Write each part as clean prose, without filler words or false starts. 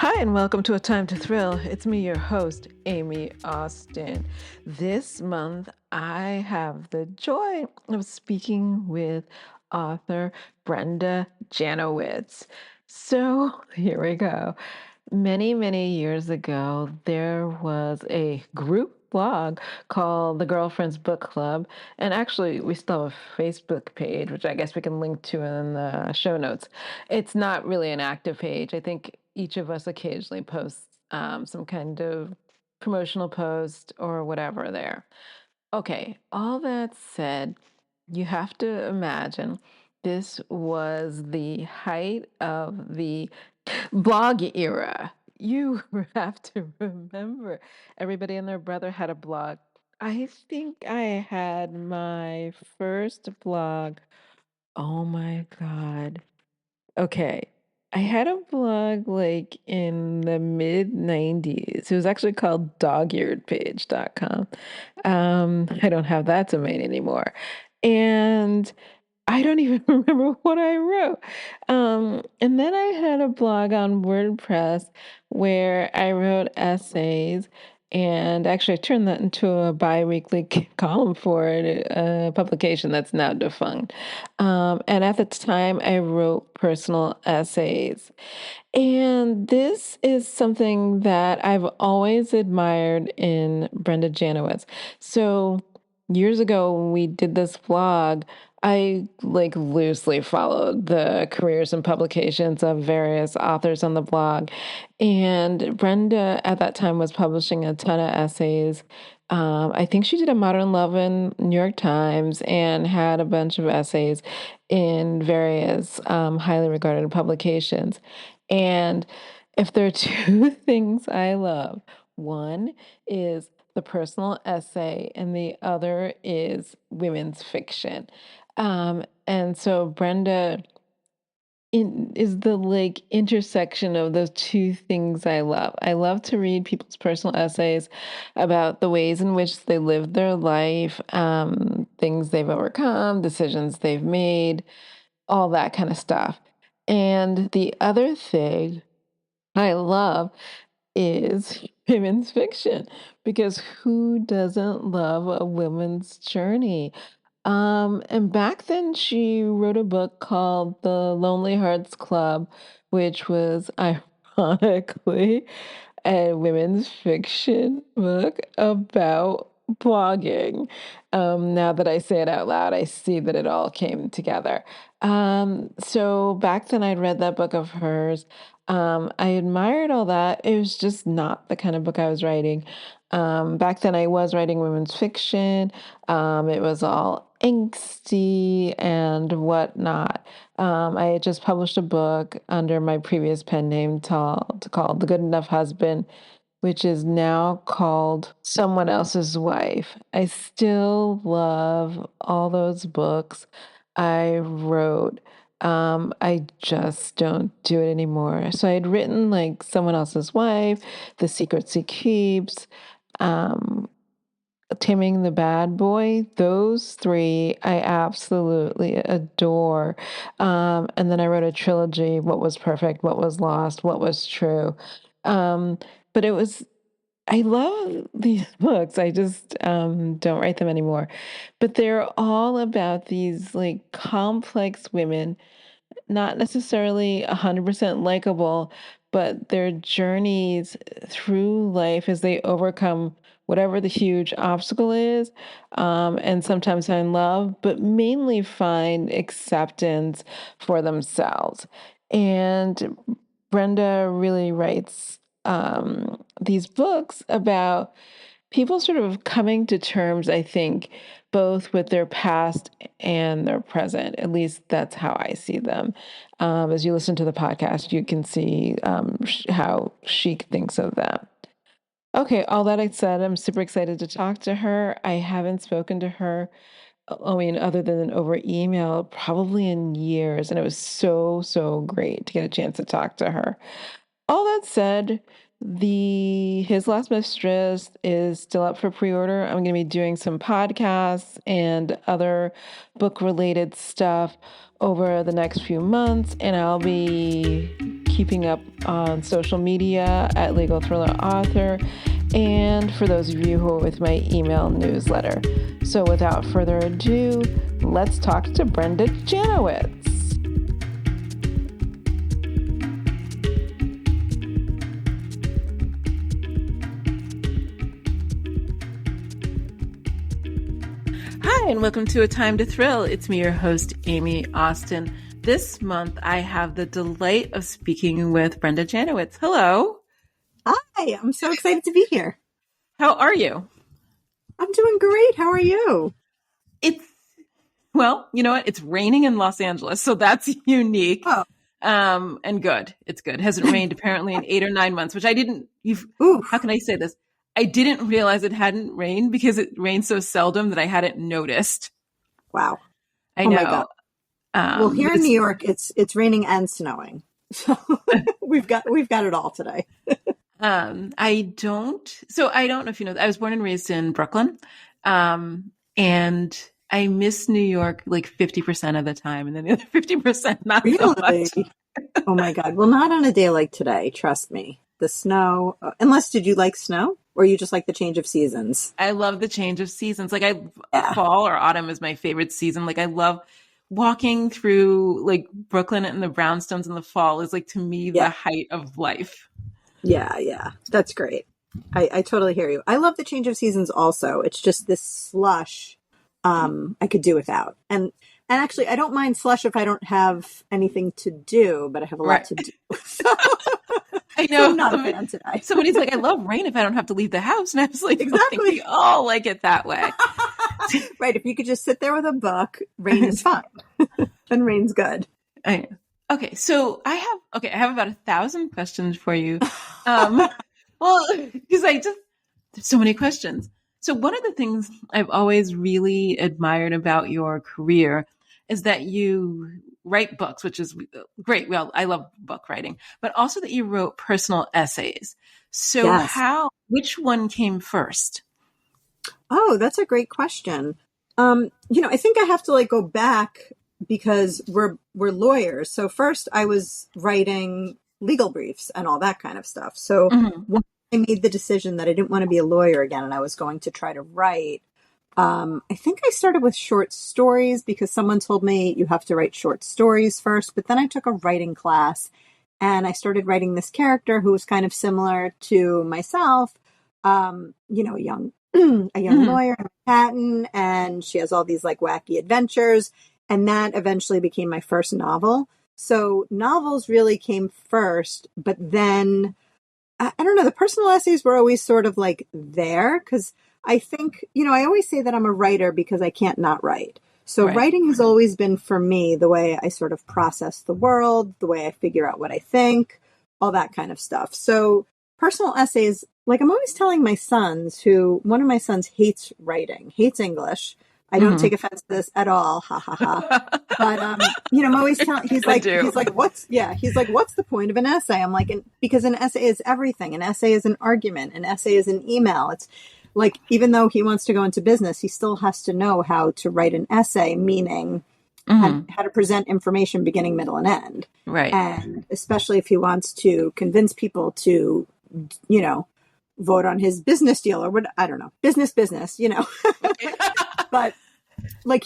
Hi, and welcome to A Time to Thrill. It's me, your host, Aime Austin. This month, I have the joy of speaking with author Brenda Janowitz. So here we go. Many, many years ago, there was a group blog called the Girlfriends Book Club. And actually, we still have a Facebook page, which I guess we can link to in the show notes. It's not really an active page. I think each of us occasionally posts some kind of promotional post or whatever there. Okay, all that said, you have to imagine this was the height of the blog era. You have to remember everybody and their brother had a blog. I think I had my first blog. Oh my God. Okay. I had a blog like in the mid 90s. It was actually called dogearedpage.com. I don't have that domain anymore. And I don't even remember what I wrote. And then I had a blog on WordPress where I wrote essays. And actually, I turned that into a bi-weekly column for a publication that's now defunct. And at the time, I wrote personal essays. And this is something that I've always admired in Brenda Janowitz. So years ago, when we did this vlog, I like loosely followed the careers and publications of various authors on the blog. And Brenda at that time was publishing a ton of essays. I think she did a Modern Love in New York Times and had a bunch of essays in various highly regarded publications. And if there are two things I love, one is the personal essay, and the other is women's fiction. And so Brenda is the like intersection of those two things I love. I love to read people's personal essays about the ways in which they live their life, things they've overcome, decisions they've made, all that kind of stuff. And the other thing I love is women's fiction because who doesn't love a woman's journey? And back then she wrote a book called The Lonely Hearts Club, which was ironically a women's fiction book about blogging. Now that I say it out loud, I see that it all came together. So back then I'd read that book of hers. I admired all that. It was just not the kind of book I was writing. Back then I was writing women's fiction. It was all angsty and whatnot. I had just published a book under my previous pen name called The Good Enough Husband, which is now called Someone Else's Wife. I still love all those books I wrote. I just don't do it anymore. So I had written like Someone Else's Wife, The Secrets He Keeps, um, Taming the Bad Boy. Those three I absolutely adore. And then I wrote a trilogy: What Was Perfect, What Was Lost, What Was True. Um, but it was I love these books. I just don't write them anymore. But they're all about these like complex women, not necessarily 100% likable, but their journeys through life as they overcome whatever the huge obstacle is, and sometimes find love, but mainly find acceptance for themselves. And Brenda really writes these books about people sort of coming to terms, I think, both with their past and their present. At least that's how I see them. As you listen to the podcast, you can see how she thinks of them. Okay, all that I said, I'm super excited to talk to her. I haven't spoken to her, I mean, other than over email, probably in years. And it was so, so great to get a chance to talk to her. All that said, the His Last Mistress is still up for pre-order. I'm going to be doing some podcasts and other book-related stuff over the next few months, and I'll be keeping up on social media at Legal Thriller Author, and for those of you who are with my email newsletter. So without further ado, let's talk to Brenda Janowitz. Hi, and welcome to A Time to Thrill. It's me, your host, Aime Austin. This month, I have the delight of speaking with Brenda Janowitz. Hello. Hi, I'm so excited to be here. How are you? I'm doing great. How are you? Well, you know what? It's raining in Los Angeles, so that's unique. Oh. And good. It's good. It hasn't rained apparently in 8 or 9 months, which I didn't, how can I say this? I didn't realize it hadn't rained because it rains so seldom that I hadn't noticed. Wow. I know. My God. Well, here in New York, it's raining and snowing. So we've got it all today. I don't know if you know, I was born and raised in Brooklyn. And I miss New York like 50% of the time, and then the other 50% not so much. Oh my God. Well, not on a day like today, trust me. The snow, unless did you like snow? Or you just like the change of seasons? I love the change of seasons. Like fall or autumn is my favorite season. Like I love walking through like Brooklyn and the brownstones in the fall is like to me the height of life. Yeah. That's great. I totally hear you. I love the change of seasons also. It's just this slush I could do without. And actually I don't mind slush if I don't have anything to do, but I have a lot to do. So I know. I'm not a fan today. Somebody's like, I love rain if I don't have to leave the house. And I was like, exactly. We all like it that way. Right. If you could just sit there with a book, rain is fine. Then rain's good. Okay. So I have about 1,000 questions for you. Well, because there's so many questions. So one of the things I've always really admired about your career is that you write books, which is great. Well, I love book writing, but also that you wrote personal essays. So which one came first? Oh, that's a great question. I think I have to go back because we're lawyers. So first I was writing legal briefs and all that kind of stuff. So when I made the decision that I didn't want to be a lawyer again and I was going to try to write, I think I started with short stories because someone told me you have to write short stories first. But then I took a writing class and I started writing this character who was kind of similar to myself, a young lawyer in Manhattan, and she has all these wacky adventures. And that eventually became my first novel. So novels really came first, but then I don't know, the personal essays were always sort of there because I think, I always say that I'm a writer because I can't not write. So writing has always been for me the way I sort of process the world, the way I figure out what I think, all that kind of stuff. So personal essays, I'm always telling my sons one of my sons hates writing, hates English. I don't take offense to this at all. Ha ha ha. But, I'm always telling, he's like, what's the point of an essay? I'm like, because an essay is everything. An essay is an argument. An essay is an email. It's even though he wants to go into business, he still has to know how to write an essay, meaning how to present information beginning, middle, and end. Right. And especially if he wants to convince people to, vote on his business deal or what, I don't know, business, but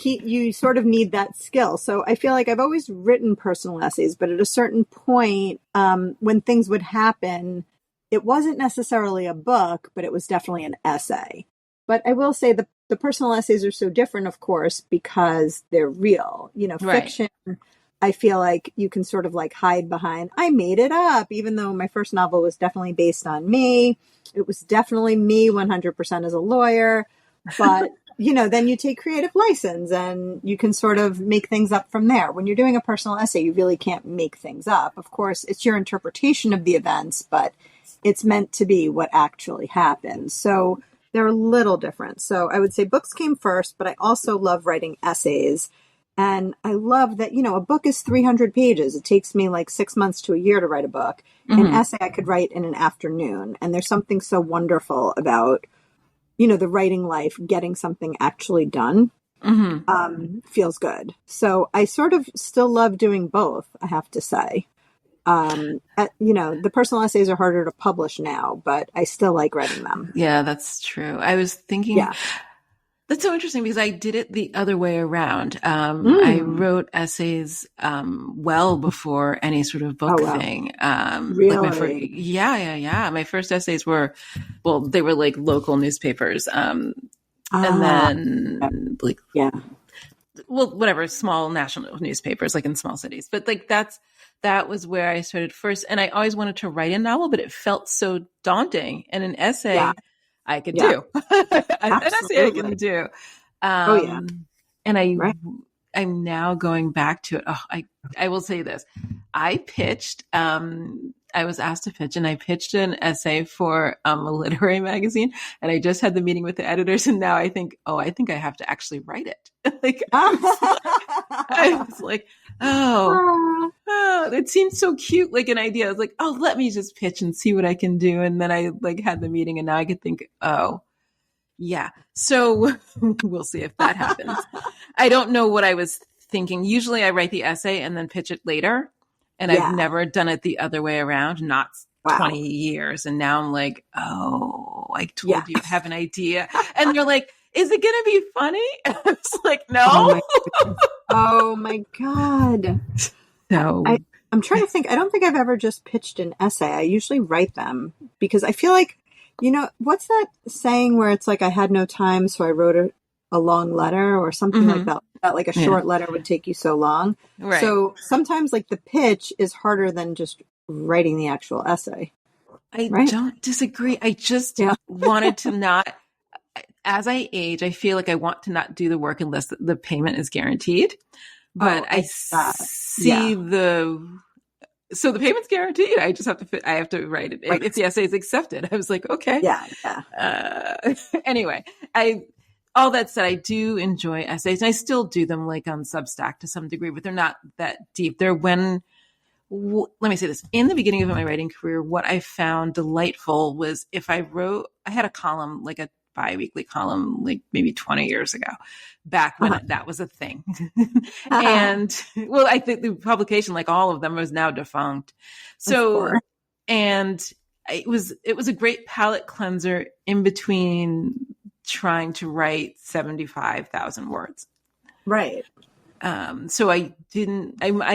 you sort of need that skill. So I feel like I've always written personal essays, but at a certain point, when things would happen, it wasn't necessarily a book, but it was definitely an essay. But I will say the personal essays are so different, of course, because they're real. Fiction, I feel like you can sort of hide behind, I made it up, even though my first novel was definitely based on me. It was definitely me 100% as a lawyer. But, then you take creative license and you can sort of make things up from there. When you're doing a personal essay, you really can't make things up. Of course, it's your interpretation of the events, but it's meant to be what actually happened. So they're a little different. So I would say books came first, but I also love writing essays. And I love that, a book is 300 pages. It takes me 6 months to a year to write a book. An essay I could write in an afternoon. And there's something so wonderful about, the writing life, getting something actually done feels good. So I sort of still love doing both, I have to say. The personal essays are harder to publish now, but I still like writing them. Yeah, that's true. I was thinking, Yeah. that's so interesting because I did it the other way around. I Mm. wrote essays well before any sort of Oh, book wow. thing. Like my first, Really? yeah. My first essays were, well, they were like local newspapers, and Ah, then like, yeah. well, whatever, small national newspapers, like in small cities. But like that was where I started first, and I always wanted to write a novel, but it felt so daunting. And an Yeah. essay I could Yeah. do. An essay I can Absolutely. do. Oh, yeah. And Right. I'm now going back to it. Oh, I will say this. I pitched, I was asked to pitch, and I pitched an essay for a literary magazine, and I just had the meeting with the editors, and now I think I have to actually write it. Like I was like, oh, Ah, it seems so cute, like an idea. I was like, oh, let me just pitch and see what I can do. And then I like had the meeting, and now I could think, oh, yeah. So we'll see if that happens. I don't know what I was thinking. Usually I write the essay and then pitch it later. And I've yeah. never done it the other way around, not Wow. 20 years. And now I'm like, oh, I Yeah. told you I have an idea. And they're like, is it going to be funny? I was like, Oh no. my goodness. Oh my God. So I'm trying to think. I don't think I've ever just pitched an essay. I usually write them because I feel like, what's that saying where it's like I had no time, so I wrote a long letter or something like that. That like a short letter would take you so long. Right. So sometimes like the pitch is harder than just writing the actual essay. I Right? don't disagree. I just wanted to not, as I age, I feel like I want to not do the work unless the payment is guaranteed. But I see so the payment's guaranteed. I just have to I have to write it. Right. If the essay is accepted, I was like, okay. Yeah. Anyway, all that said, I do enjoy essays, and I still do them like on Substack to some degree, but they're not that deep. They're let me say this. In the beginning of my writing career, what I found delightful was if I had a column, like a bi-weekly column, like maybe 20 years ago, back when that was a thing. And well, I think the publication, like all of them, was now defunct. So, and it was a great palate cleanser in between trying to write 75,000 words. Right. So I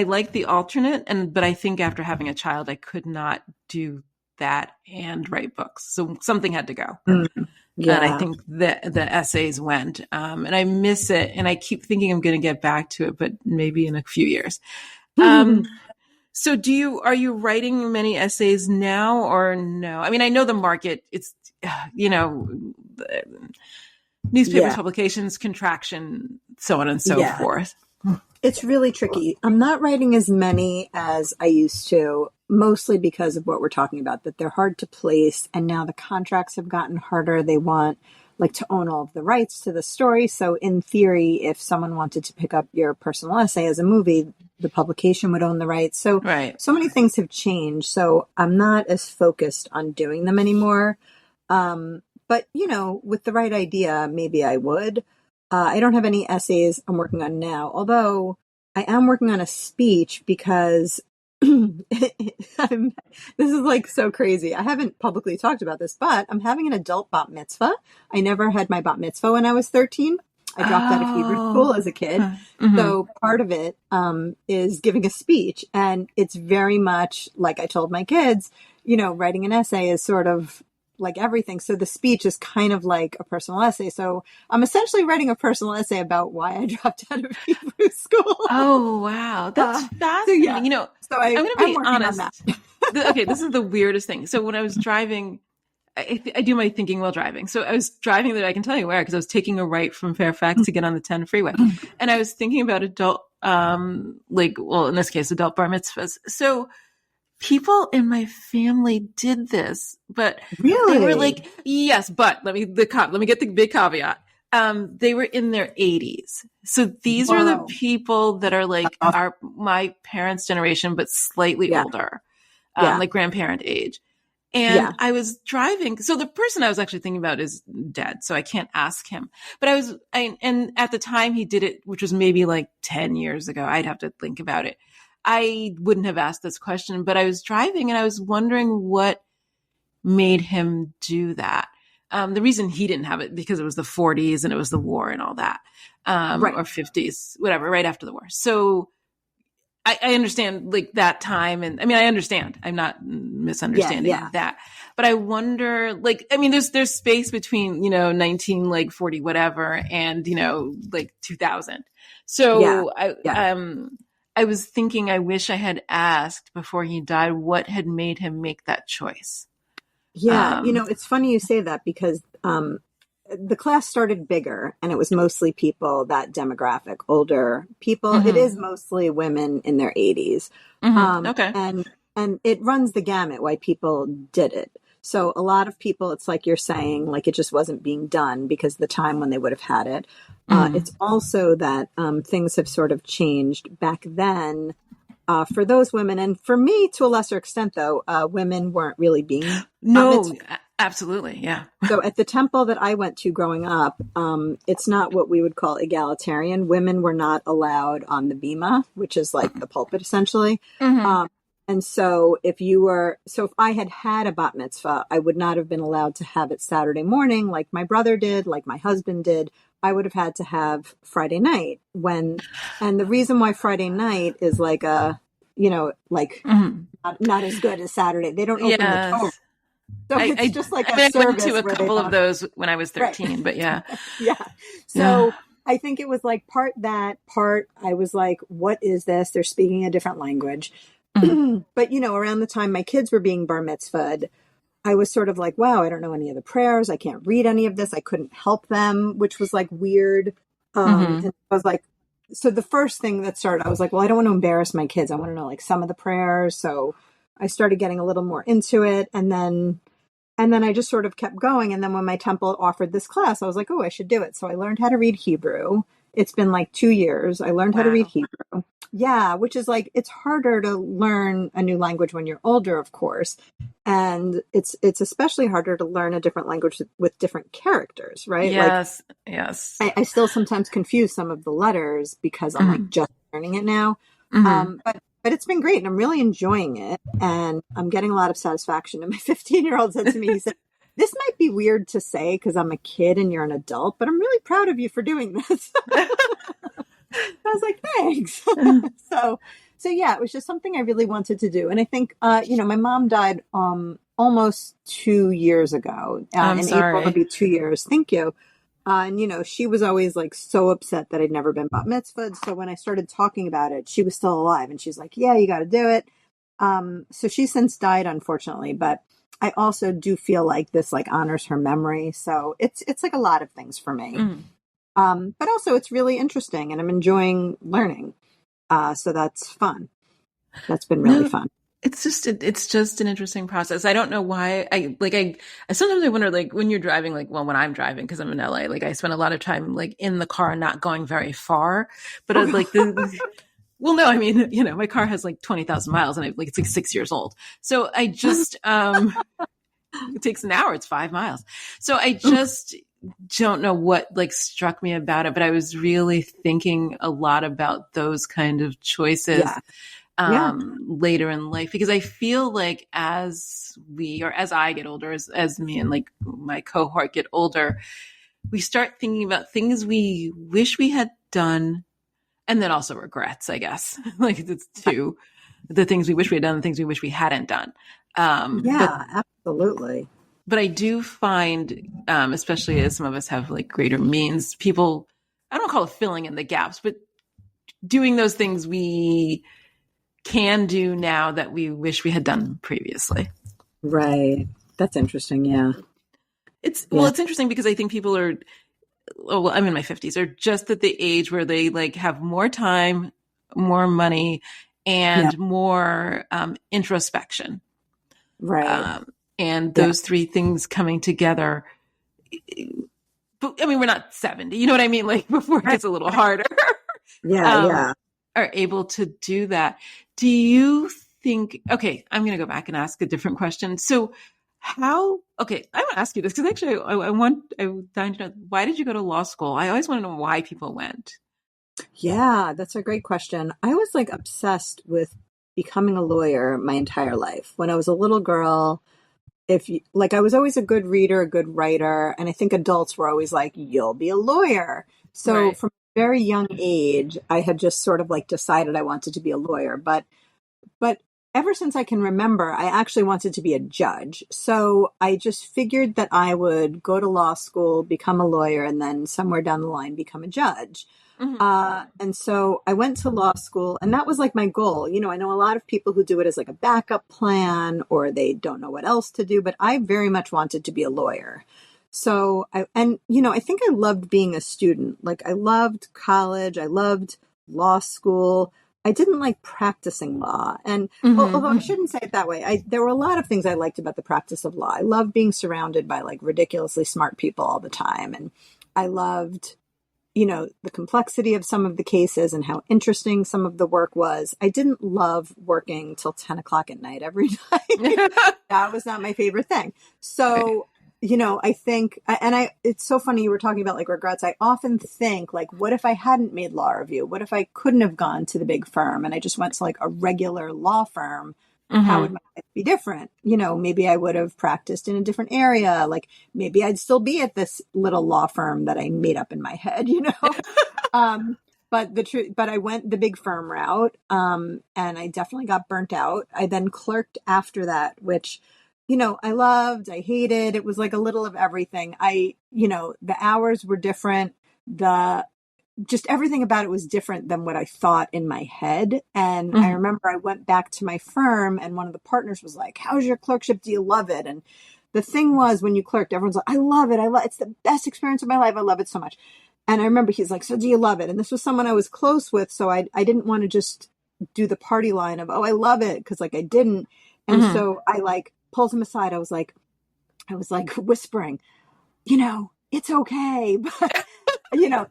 like the alternate, but I think after having a child, I could not do that and write books. So something had to go. Yeah. And I think the essays went, and I miss it. And I keep thinking I'm going to get back to it, but maybe in a few years. So are you writing many essays now or no? I mean, I know the market, it's, newspapers, publications, contraction, so on and so forth. It's really tricky. I'm not writing as many as I used to, mostly because of what we're talking about, that they're hard to place. And now the contracts have gotten harder. They want to own all of the rights to the story. So in theory, if someone wanted to pick up your personal essay as a movie, the publication would own the rights. So, so many things have changed. So I'm not as focused on doing them anymore. But, with the right idea, maybe I would. I don't have any essays I'm working on now, although I am working on a speech because this is like so crazy. I haven't publicly talked about this, but I'm having an adult bat mitzvah. I never had my bat mitzvah when I was 13. I dropped out of Hebrew school as a kid. So part of it is giving a speech. And it's very much like I told my kids, writing an essay is sort of like everything. So the speech is kind of like a personal essay. So I'm essentially writing a personal essay about why I dropped out of Hebrew school. Oh, wow. That's fascinating. So I'm going to be honest. Okay, this is the weirdest thing. So when I was driving, I do my thinking while driving. So I was driving there. I can tell you where, because I was taking a right from Fairfax to get on the 10 freeway. And I was thinking about adult, in this case, adult bar mitzvahs. So people in my family did this, but really? They were like, yes, but let me get the big caveat. They were in their 80s. So these are the people that are like my parents' generation, but slightly older, like grandparent age. And I was driving. So the person I was actually thinking about is dead, so I can't ask him. But and at the time he did it, which was maybe like 10 years ago. I'd have to think about it. I wouldn't have asked this question, but I was driving and I was wondering what made him do that. The reason he didn't have it because it was the 40s and it was the war and all that, Right. or 50s, whatever, right after the war. So I understand like that time. And I mean, I understand. I'm not misunderstanding that, but I wonder, like, I mean, there's space between, 19, like 40, whatever, and, like 2000. So I was thinking, I wish I had asked before he died, what had made him make that choice. Yeah. It's funny you say that because, the class started bigger and it was mostly people that demographic, older people. Mm-hmm. It is mostly women in their 80s. Mm-hmm. Okay. And it runs the gamut why people did it. So a lot of people, it's like you're saying, like it just wasn't being done because the time when they would have had it. It's also that things have sort of changed back then for those women. And for me, to a lesser extent, though, women weren't really being... No, absolutely. Yeah. So at the temple that I went to growing up, it's not what we would call egalitarian. Women were not allowed on the bima, which is like the pulpit essentially. Mm-hmm. And so if I had a bat mitzvah, I would not have been allowed to have it Saturday morning like my brother did, like my husband did. I would have had to have Friday night and the reason why Friday night is like not as good as Saturday. They don't open the Torah. So it's just like a service. I went to a couple of those when I was 13, right. But yeah. Yeah. So I think it was like part I was like, what is this? They're speaking a different language. Mm-hmm. But, around the time my kids were being bar mitzvahed, I was sort of like, wow, I don't know any of the prayers. I can't read any of this. I couldn't help them, which was like weird. And I was like, so the first thing that started, I was like, well, I don't want to embarrass my kids. I want to know like some of the prayers. So I started getting a little more into it. And then I just sort of kept going. And then when my temple offered this class, I was like, oh, I should do it. So I learned how to read Hebrew. It's been like 2 years. I learned how to read Hebrew. Yeah, which is like, it's harder to learn a new language when you're older, of course. And it's especially harder to learn a different language with different characters, right? Yes, like, yes. I still sometimes confuse some of the letters because I'm like just learning it now. But it's been great and I'm really enjoying it. And I'm getting a lot of satisfaction. And my 15-year-old said to me, he said, this might be weird to say because I'm a kid and you're an adult, but I'm really proud of you for doing this. I was like, thanks. So yeah, it was just something I really wanted to do. And I think, my mom died almost 2 years ago. I'm sorry. April will be 2 years. Thank you. And, she was always like so upset that I'd never been bat mitzvahed. So when I started talking about it, she was still alive and she's like, yeah, you got to do it. So she's since died, unfortunately, but I also do feel like this like honors her memory. So it's like a lot of things for me. But also it's really interesting and I'm enjoying learning. So that's fun. That's been really fun. It's just an interesting process. I don't know why I sometimes I wonder, like when you're driving, like, well, when I'm driving, cause I'm in LA, like I spend a lot of time like in the car, not going very far, but well, no, I mean, my car has like 20,000 miles and it's like 6 years old. So I just, it takes an hour. It's 5 miles. So I just don't know what like struck me about it, but I was really thinking a lot about those kind of choices. Later in life, because I feel like as I get older, as me and like my cohort get older, we start thinking about things we wish we had done and then also regrets, I guess. Like it's two, the things we wish we had done, the things we wish we hadn't done. Absolutely. But I do find, especially as some of us have like greater means, people, I don't call it filling in the gaps, but doing those things we can do now that we wish we had done previously. Right. That's interesting. Yeah. It's interesting because I think people are, I'm in my 50s, are just at the age where they like have more time, more money, and more introspection. Right. And those three things coming together. But I mean, we're not 70, you know what I mean? Like before it gets a little harder. Are able to do that. Do you think, okay, I'm going to go back and ask a different question. So I want to ask you this because actually I'm dying to know, why did you go to law school? I always want to know why people went. Yeah, that's a great question. I was like obsessed with becoming a lawyer my entire life. When I was a little girl, if you, like, I was always a good reader, a good writer, and I think adults were always like, you'll be a lawyer. So Right. from a very young age, I had just sort of like decided I wanted to be a lawyer. But ever since I can remember, I actually wanted to be a judge. So I just figured that I would go to law school, become a lawyer, and then somewhere down the line become a judge. Mhm. And so I went to law school, and that was like my goal. You know, I know a lot of people who do it as like a backup plan or they don't know what else to do, but I very much wanted to be a lawyer. So I think I loved being a student. Like I loved college, I loved law school. I didn't like practicing law. And although I shouldn't say it that way, there were a lot of things I liked about the practice of law. I loved being surrounded by like ridiculously smart people all the time. And I loved, the complexity of some of the cases and how interesting some of the work was. I didn't love working till 10 o'clock at night every night. That was not my favorite thing. Right. So, I think, it's so funny you were talking about like regrets. I often think like, what if I hadn't made law review? What if I couldn't have gone to the big firm and I just went to like a regular law firm? How would Mhm. my life be different? Maybe I would have practiced in a different area. Like maybe I'd still be at this little law firm that I made up in my head. Um, but I went the big firm route, and I definitely got burnt out. I then clerked after that, which, I loved, I hated. It was like a little of everything. The hours were different. The just everything about it was different than what I thought in my head. And I Mhm. remember I went back to my firm and one of the partners was like, how's your clerkship? Do you love it? And the thing was, when you clerked, everyone's like, I love it. It's the best experience of my life. I love it so much. And I remember he's like, so do you love it? And this was someone I was close with. So I didn't want to just do the party line of, oh, I love it. Cause like I didn't. And Mhm. so I like pulled him aside. I was like whispering, it's okay. But, you know,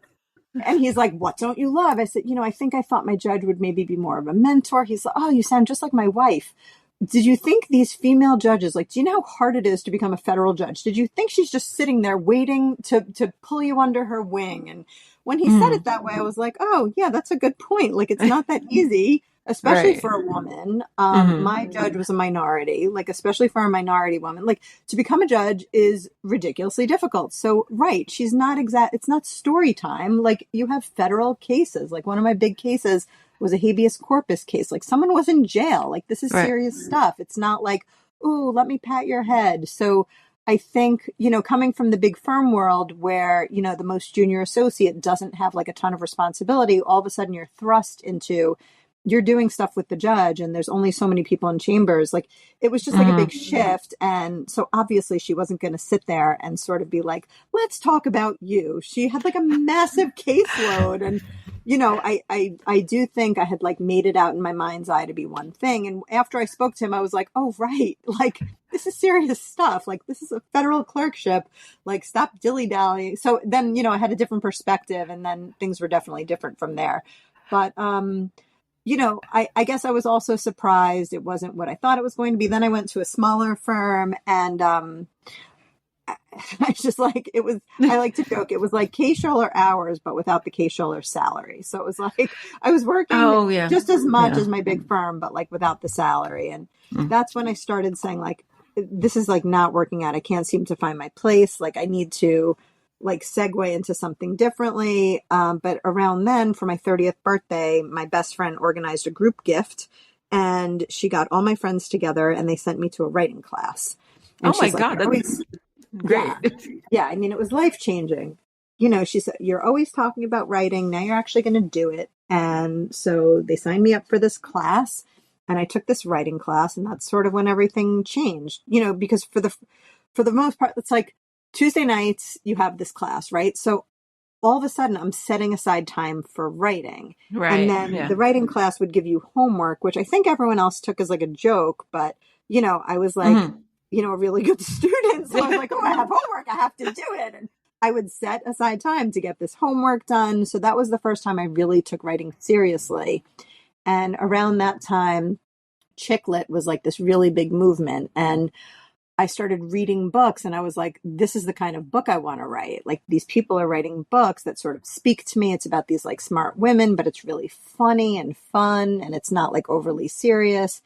and he's like, what don't you love? I said, I think I thought my judge would maybe be more of a mentor. He's like, oh, you sound just like my wife. Did you think these female judges, like, do you know how hard it is to become a federal judge? Did you think she's just sitting there waiting to pull you under her wing? And when he said Mhm. it that way, I was like, oh, yeah, that's a good point. Like, it's not that easy, especially Right. for a woman. Mhm. My judge was a minority, like, especially for a minority woman. Like, to become a judge is ridiculously difficult. So, right, it's not story time. Like, you have federal cases. Like, one of my big cases was a habeas corpus case. Like someone was in jail. Like this is Right. serious stuff. It's not like, ooh, let me pat your head. So I think, coming from the big firm world where, the most junior associate doesn't have like a ton of responsibility, all of a sudden you're thrust into you're doing stuff with the judge and there's only so many people in chambers. Like it was just like a big Mhm. shift. And so obviously she wasn't going to sit there and sort of be like, let's talk about you. She had like a massive caseload. And, I do think I had like made it out in my mind's eye to be one thing. And after I spoke to him, I was like, oh, right. Like this is serious stuff. Like this is a federal clerkship. Like stop dilly dallying. So then, I had a different perspective and then things were definitely different from there. But, I guess I was also surprised it wasn't what I thought it was going to be. Then I went to a smaller firm and I just like it was I like to joke, it was like K-Sholler hours, but without the K-Sholler salary. So it was like I was working Oh yeah. just as much Yeah. as my big firm, but like without the salary. And Mm. that's when I started saying like this is like not working out. I can't seem to find my place. Like I need to like segue into something differently. But around then, for my 30th birthday, my best friend organized a group gift and she got all my friends together and they sent me to a writing class. Oh And my she's like, God, you're that's always, great. yeah, yeah. I mean, it was life changing. She said, you're always talking about writing. Now you're actually going to do it. And so they signed me up for this class and I took this writing class and that's sort of when everything changed, because for the most part, it's like Tuesday nights, you have this class, right? So all of a sudden I'm setting aside time for writing. And Right. then Yeah. the writing class would give you homework, which I think everyone else took as like a joke, but I was like, Mhm. a really good student. So I was like, oh, I have homework. I have to do it. And I would set aside time to get this homework done. So that was the first time I really took writing seriously. And around that time, chick lit was like this really big movement. And I started reading books and I was like, this is the kind of book I want to write. Like these people are writing books that sort of speak to me. It's about these like smart women, but it's really funny and fun and it's not like overly serious.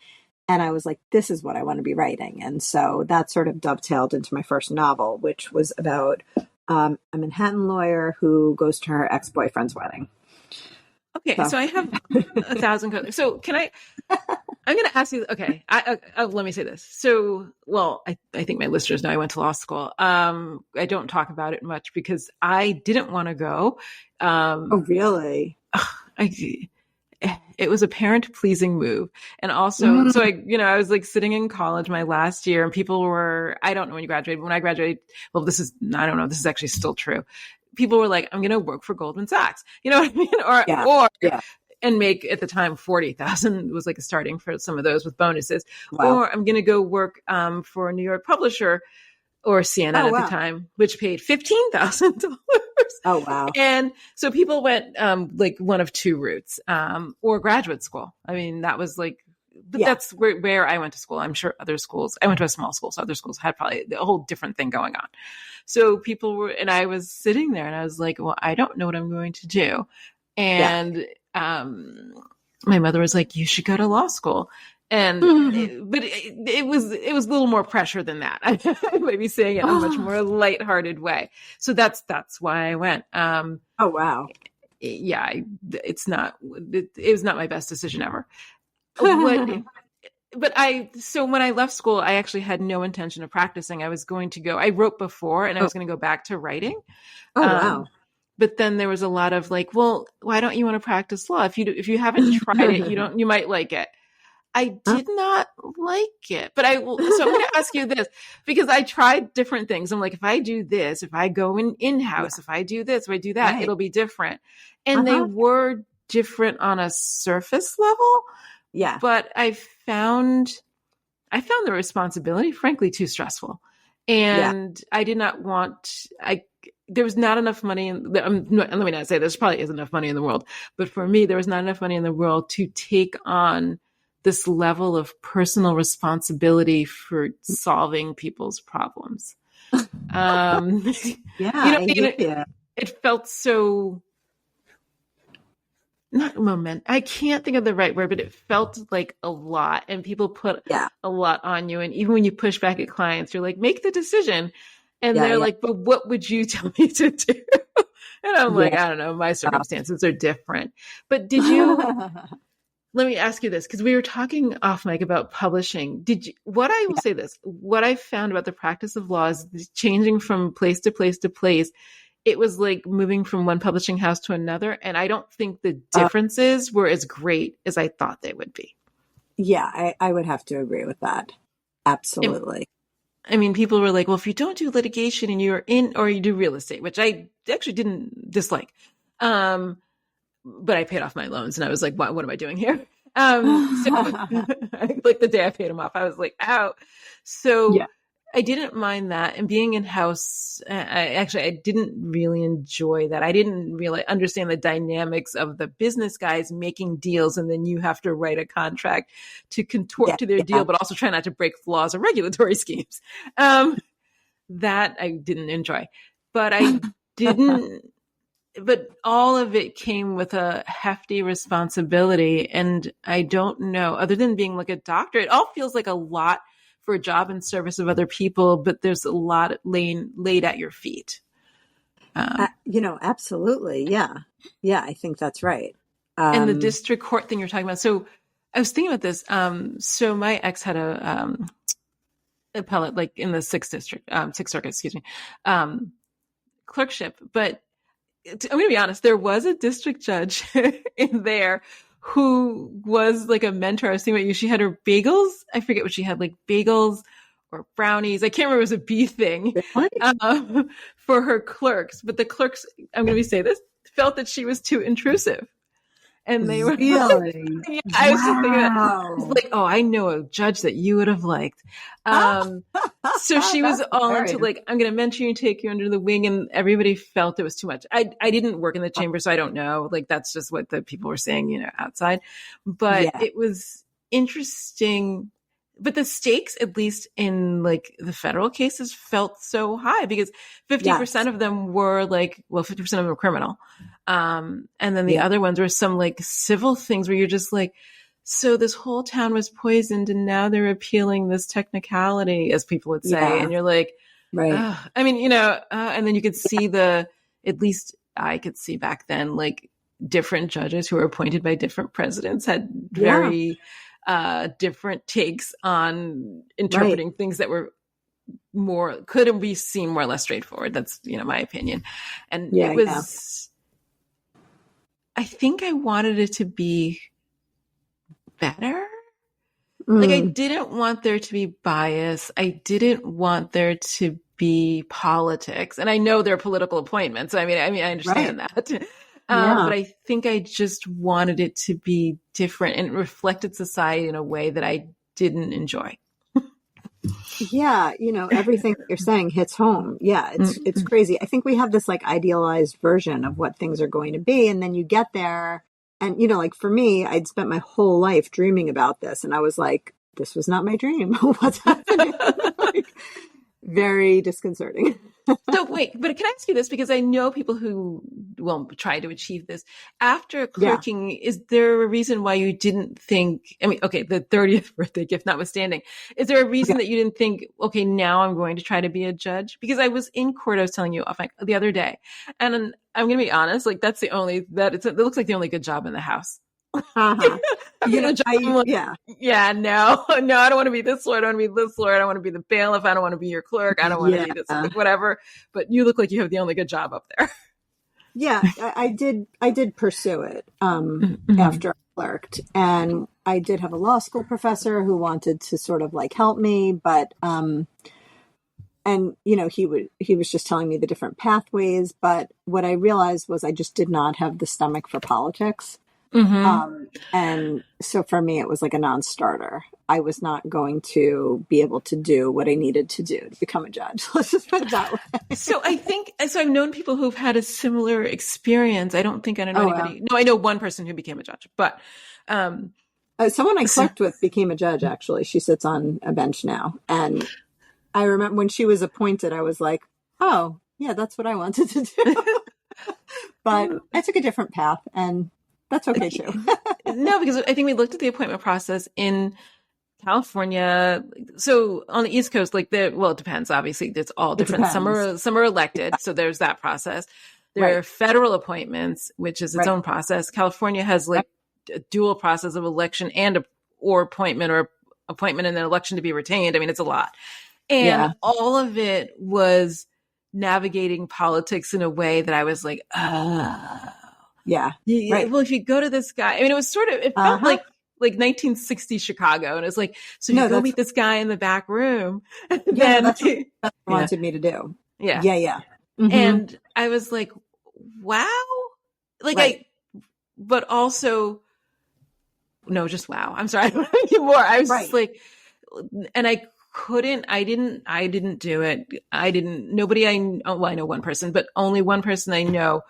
And I was like, this is what I want to be writing. And so that sort of dovetailed into my first novel, which was about a Manhattan lawyer who goes to her ex-boyfriend's wedding. Okay, so I have 1,000. So can I? I'm going to ask you. Okay, let me say this. So, well, I think my listeners know I went to law school. I don't talk about it much because I didn't want to go. Oh, really? It was a parent-pleasing move, and also, so I was like sitting in college my last year, and people were. I don't know when you graduated. But when I graduated, well, I don't know. This is actually still true. People were like, I'm going to work for Goldman Sachs. You know what I mean? And make at the time 40,000 was like a starting for some of those with bonuses. Wow. Or I'm going to go work for a New York publisher or CNN at the time, which paid $15,000. Oh, wow. And so people went like one of two routes or graduate school. I mean, that was like, but that's where I went to school. I'm sure other schools, I went to a small school, so other schools had probably a whole different thing going on. So people were, and I was sitting there and I was like, well, I don't know what I'm going to do. And my mother was like, you should go to law school. And, but it was a little more pressure than that. I might be saying it in a much more lighthearted way. So that's why I went. Oh, wow. Yeah, it was not my best decision ever. So when I left school, I actually had no intention of practicing. I was going to go, I wrote before and I was going to go back to writing. Oh, wow. But then there was a lot of like, well, why don't you want to practice law? If you haven't tried it, you might like it. I did not like it, so I'm going to ask you this because I tried different things. I'm like, if I do this, if I go in-house, if I do this, if I do that, it'll be different. And they were different on a surface level. Yeah. But I found the responsibility, frankly, too stressful. And I did not want, there was not enough money. Let me not say there's probably isn't enough money in the world, but for me, there was not enough money in the world to take on this level of personal responsibility for solving people's problems. It felt so not I can't think of the right word, but it felt like a lot, and people put a lot on you. And even when you push back at clients, you're like, make the decision. And they're like, but what would you tell me to do? And I'm like, I don't know, my circumstances are different. But did you, let me ask you this, because we were talking off mic about publishing. What I found about the practice of law is changing from place to place to place. It was like moving from one publishing house to another. And I don't think the differences were as great as I thought they would be. Yeah, I would have to agree with that. Absolutely. I mean, people were like, well, if you don't do litigation and you're or you do real estate, which I actually didn't dislike. But I paid off my loans and I was like, what am I doing here? Like the day I paid them off, I was like, ow. So I didn't mind that. And being in-house, I didn't really enjoy that. I didn't really understand the dynamics of the business guys making deals. And then you have to write a contract to contort to their deal, but also try not to break laws or regulatory schemes. That I didn't enjoy, but but all of it came with a hefty responsibility. And I don't know, other than being like a doctor, it all feels like a lot for a job in service of other people, but there's a lot laid at your feet. Absolutely. Yeah. Yeah. I think that's right. And the district court thing you're talking about. So I was thinking about this. So my ex had a appellate, like in the Sixth Circuit, excuse me, clerkship. But I'm going to be honest, there was a district judge in there who was like a mentor. I was thinking about you. She had her bagels. I forget what she had, like bagels or brownies. I can't remember. It was a bee thing for her clerks. But the clerks, I'm going to say this, felt that she was too intrusive. And they were really? I was just thinking that. I was like, oh, I know a judge that you would have liked. So she was all into like, I'm going to mentor you and take you under the wing. And everybody felt it was too much. I didn't work in the chamber, so I don't know. Like, that's just what the people were saying, outside. But it was interesting but the stakes, at least in like the federal cases, felt so high because 50% of them were like, well, 50% of them were criminal. And then the other ones were some like civil things where you're just like, so this whole town was poisoned and now they're appealing this technicality, as people would say. And you're like, right. I mean, and then you could see at least I could see back then, like different judges who were appointed by different presidents had very different takes on interpreting things that were could be seen more or less straightforward. That's, my opinion. And it was, I think I wanted it to be better. Like I didn't want there to be bias. I didn't want there to be politics. And I know they're political appointments. I mean, I understand that. But I think I just wanted it to be different and reflected society in a way that I didn't enjoy. Yeah. Everything that you're saying hits home. Yeah. It's crazy. I think we have this like idealized version of what things are going to be. And then you get there and, like for me, I'd spent my whole life dreaming about this. And I was like, this was not my dream. What's happening? Like, very disconcerting. So wait, but can I ask you this? Because I know people who try to achieve this. After clerking, is there a reason why you didn't think, I mean, okay, the 30th birthday gift notwithstanding, is there a reason that you didn't think, okay, now I'm going to try to be a judge? Because I was in court, I was telling you off the other day, and I'm going to be honest, like it looks like the only good job in the house. Uh-huh. No, I don't want to be this lawyer. I don't want to be this lawyer. I don't want to be the bailiff. I don't want to be your clerk. I don't want to be this, whatever. But you look like you have the only good job up there. Yeah, I did pursue it after I clerked, and I did have a law school professor who wanted to sort of like help me, but and he was just telling me the different pathways. But what I realized was I just did not have the stomach for politics. And so for me, it was like a non-starter. I was not going to be able to do what I needed to do to become a judge. Let's just put it that way. So I've known people who've had a similar experience. I don't think I know anybody. No, I know one person who became a judge, but, someone I clerked with became a judge. Actually, she sits on a bench now. And I remember when she was appointed, I was like, oh yeah, that's what I wanted to do. But I took a different path, and that's okay too. No, because I think we looked at the appointment process in California. So on the East Coast, it depends. Obviously, it's all different. Some are elected, so there's that process. There are federal appointments, which is its own process. California has a dual process of election and or appointment and then election to be retained. I mean, it's a lot, and all of it was navigating politics in a way that I was like, yeah. Well, if you go to this guy, I mean, it felt like 1960s Chicago. And it's like, so you go meet this guy in the back room. That's what he wanted me to do. Yeah. Yeah. Mm-hmm. And I was like, wow. But also, no, just wow. I'm sorry. I don't know anymore. I was just like, and I didn't do it. I know one person, but only one person I know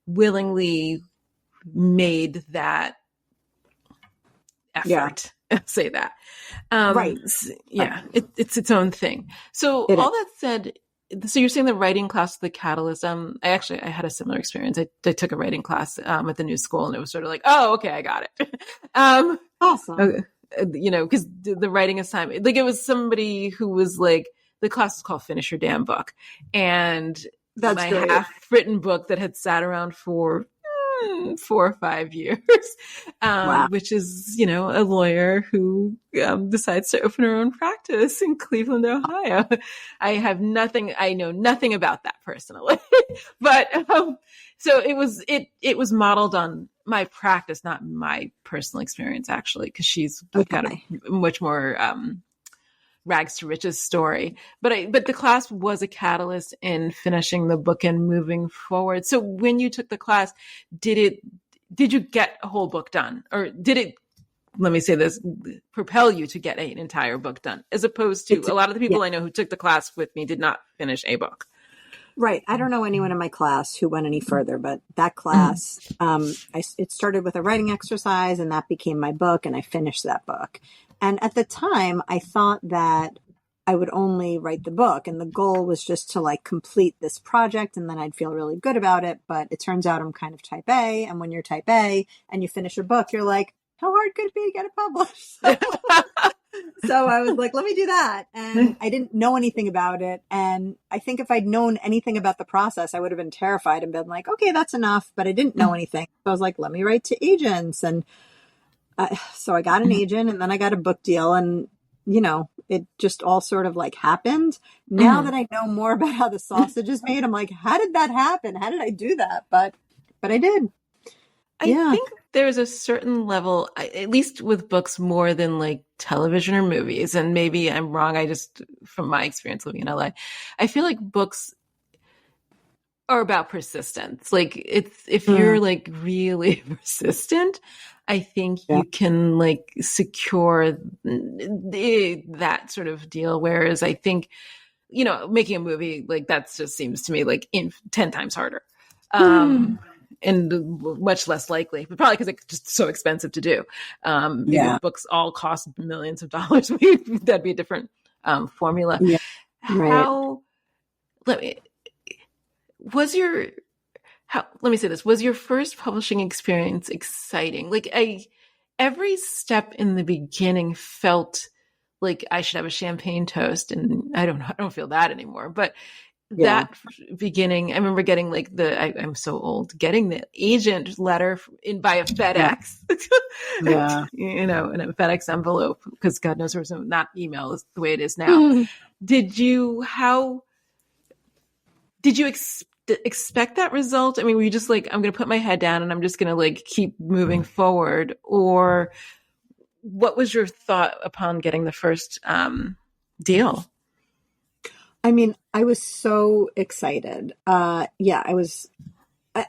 willingly made that effort. Say that. It's its own thing. So that said, so you're saying the writing class, the catalyst, I had a similar experience. I took a writing class at the new school, and it was sort of like, oh, okay, I got it. Awesome. Because the writing assignment, it was somebody who was like, the class is called Finish Your Damn Book. And that's my great. half-written book that had sat around for 4 or 5 years, which is, a lawyer who decides to open her own practice in Cleveland, Ohio. I know nothing about that personally, but so it was modeled on my practice, not my personal experience, actually, because she's got a much more rags to riches story. But the class was a catalyst in finishing the book and moving forward. So when you took the class, did you get a whole book done, or did it, let me say this, propel you to get an entire book done, as opposed to a lot of the people I know who took the class with me did not finish a book? Right. I don't know anyone in my class who went any further, but that class, it started with a writing exercise, and that became my book, and I finished that book. And at the time, I thought that I would only write the book, and the goal was just to like complete this project and then I'd feel really good about it. But it turns out I'm kind of type A. And when you're type A and you finish a book, you're like, how hard could it be to get it published? So I was like, let me do that. And I didn't know anything about it. And I think if I'd known anything about the process, I would have been terrified and been like, okay, that's enough. But I didn't know anything. So I was like, let me write to agents. And so I got an agent, and then I got a book deal, and it just all sort of like happened. Now that I know more about how the sausage is made, I'm like, how did that happen? How did I do that? But I did. I think there's a certain level, at least with books more than like television or movies, and maybe I'm wrong. I just, from my experience living in LA, I feel like books are about persistence. Like if you're like really persistent, I think you can like secure that sort of deal. Whereas I think, making a movie, like that just seems to me like 10 times harder. And much less likely, but probably because it's just so expensive to do. Maybe books all cost millions of dollars. That'd be a different formula. Yeah. Let me say this. Was your first publishing experience exciting? Like every step in the beginning felt like I should have a champagne toast, and I don't feel that anymore. But that beginning, I remember getting like I'm so old, getting the agent letter by a FedEx, in a FedEx envelope, because God knows there was not email is the way it is now. Did you expect that result? I mean, were you just like, I'm going to put my head down and I'm just going to like keep moving forward? Or what was your thought upon getting the first deal? I mean, I was so excited. I was.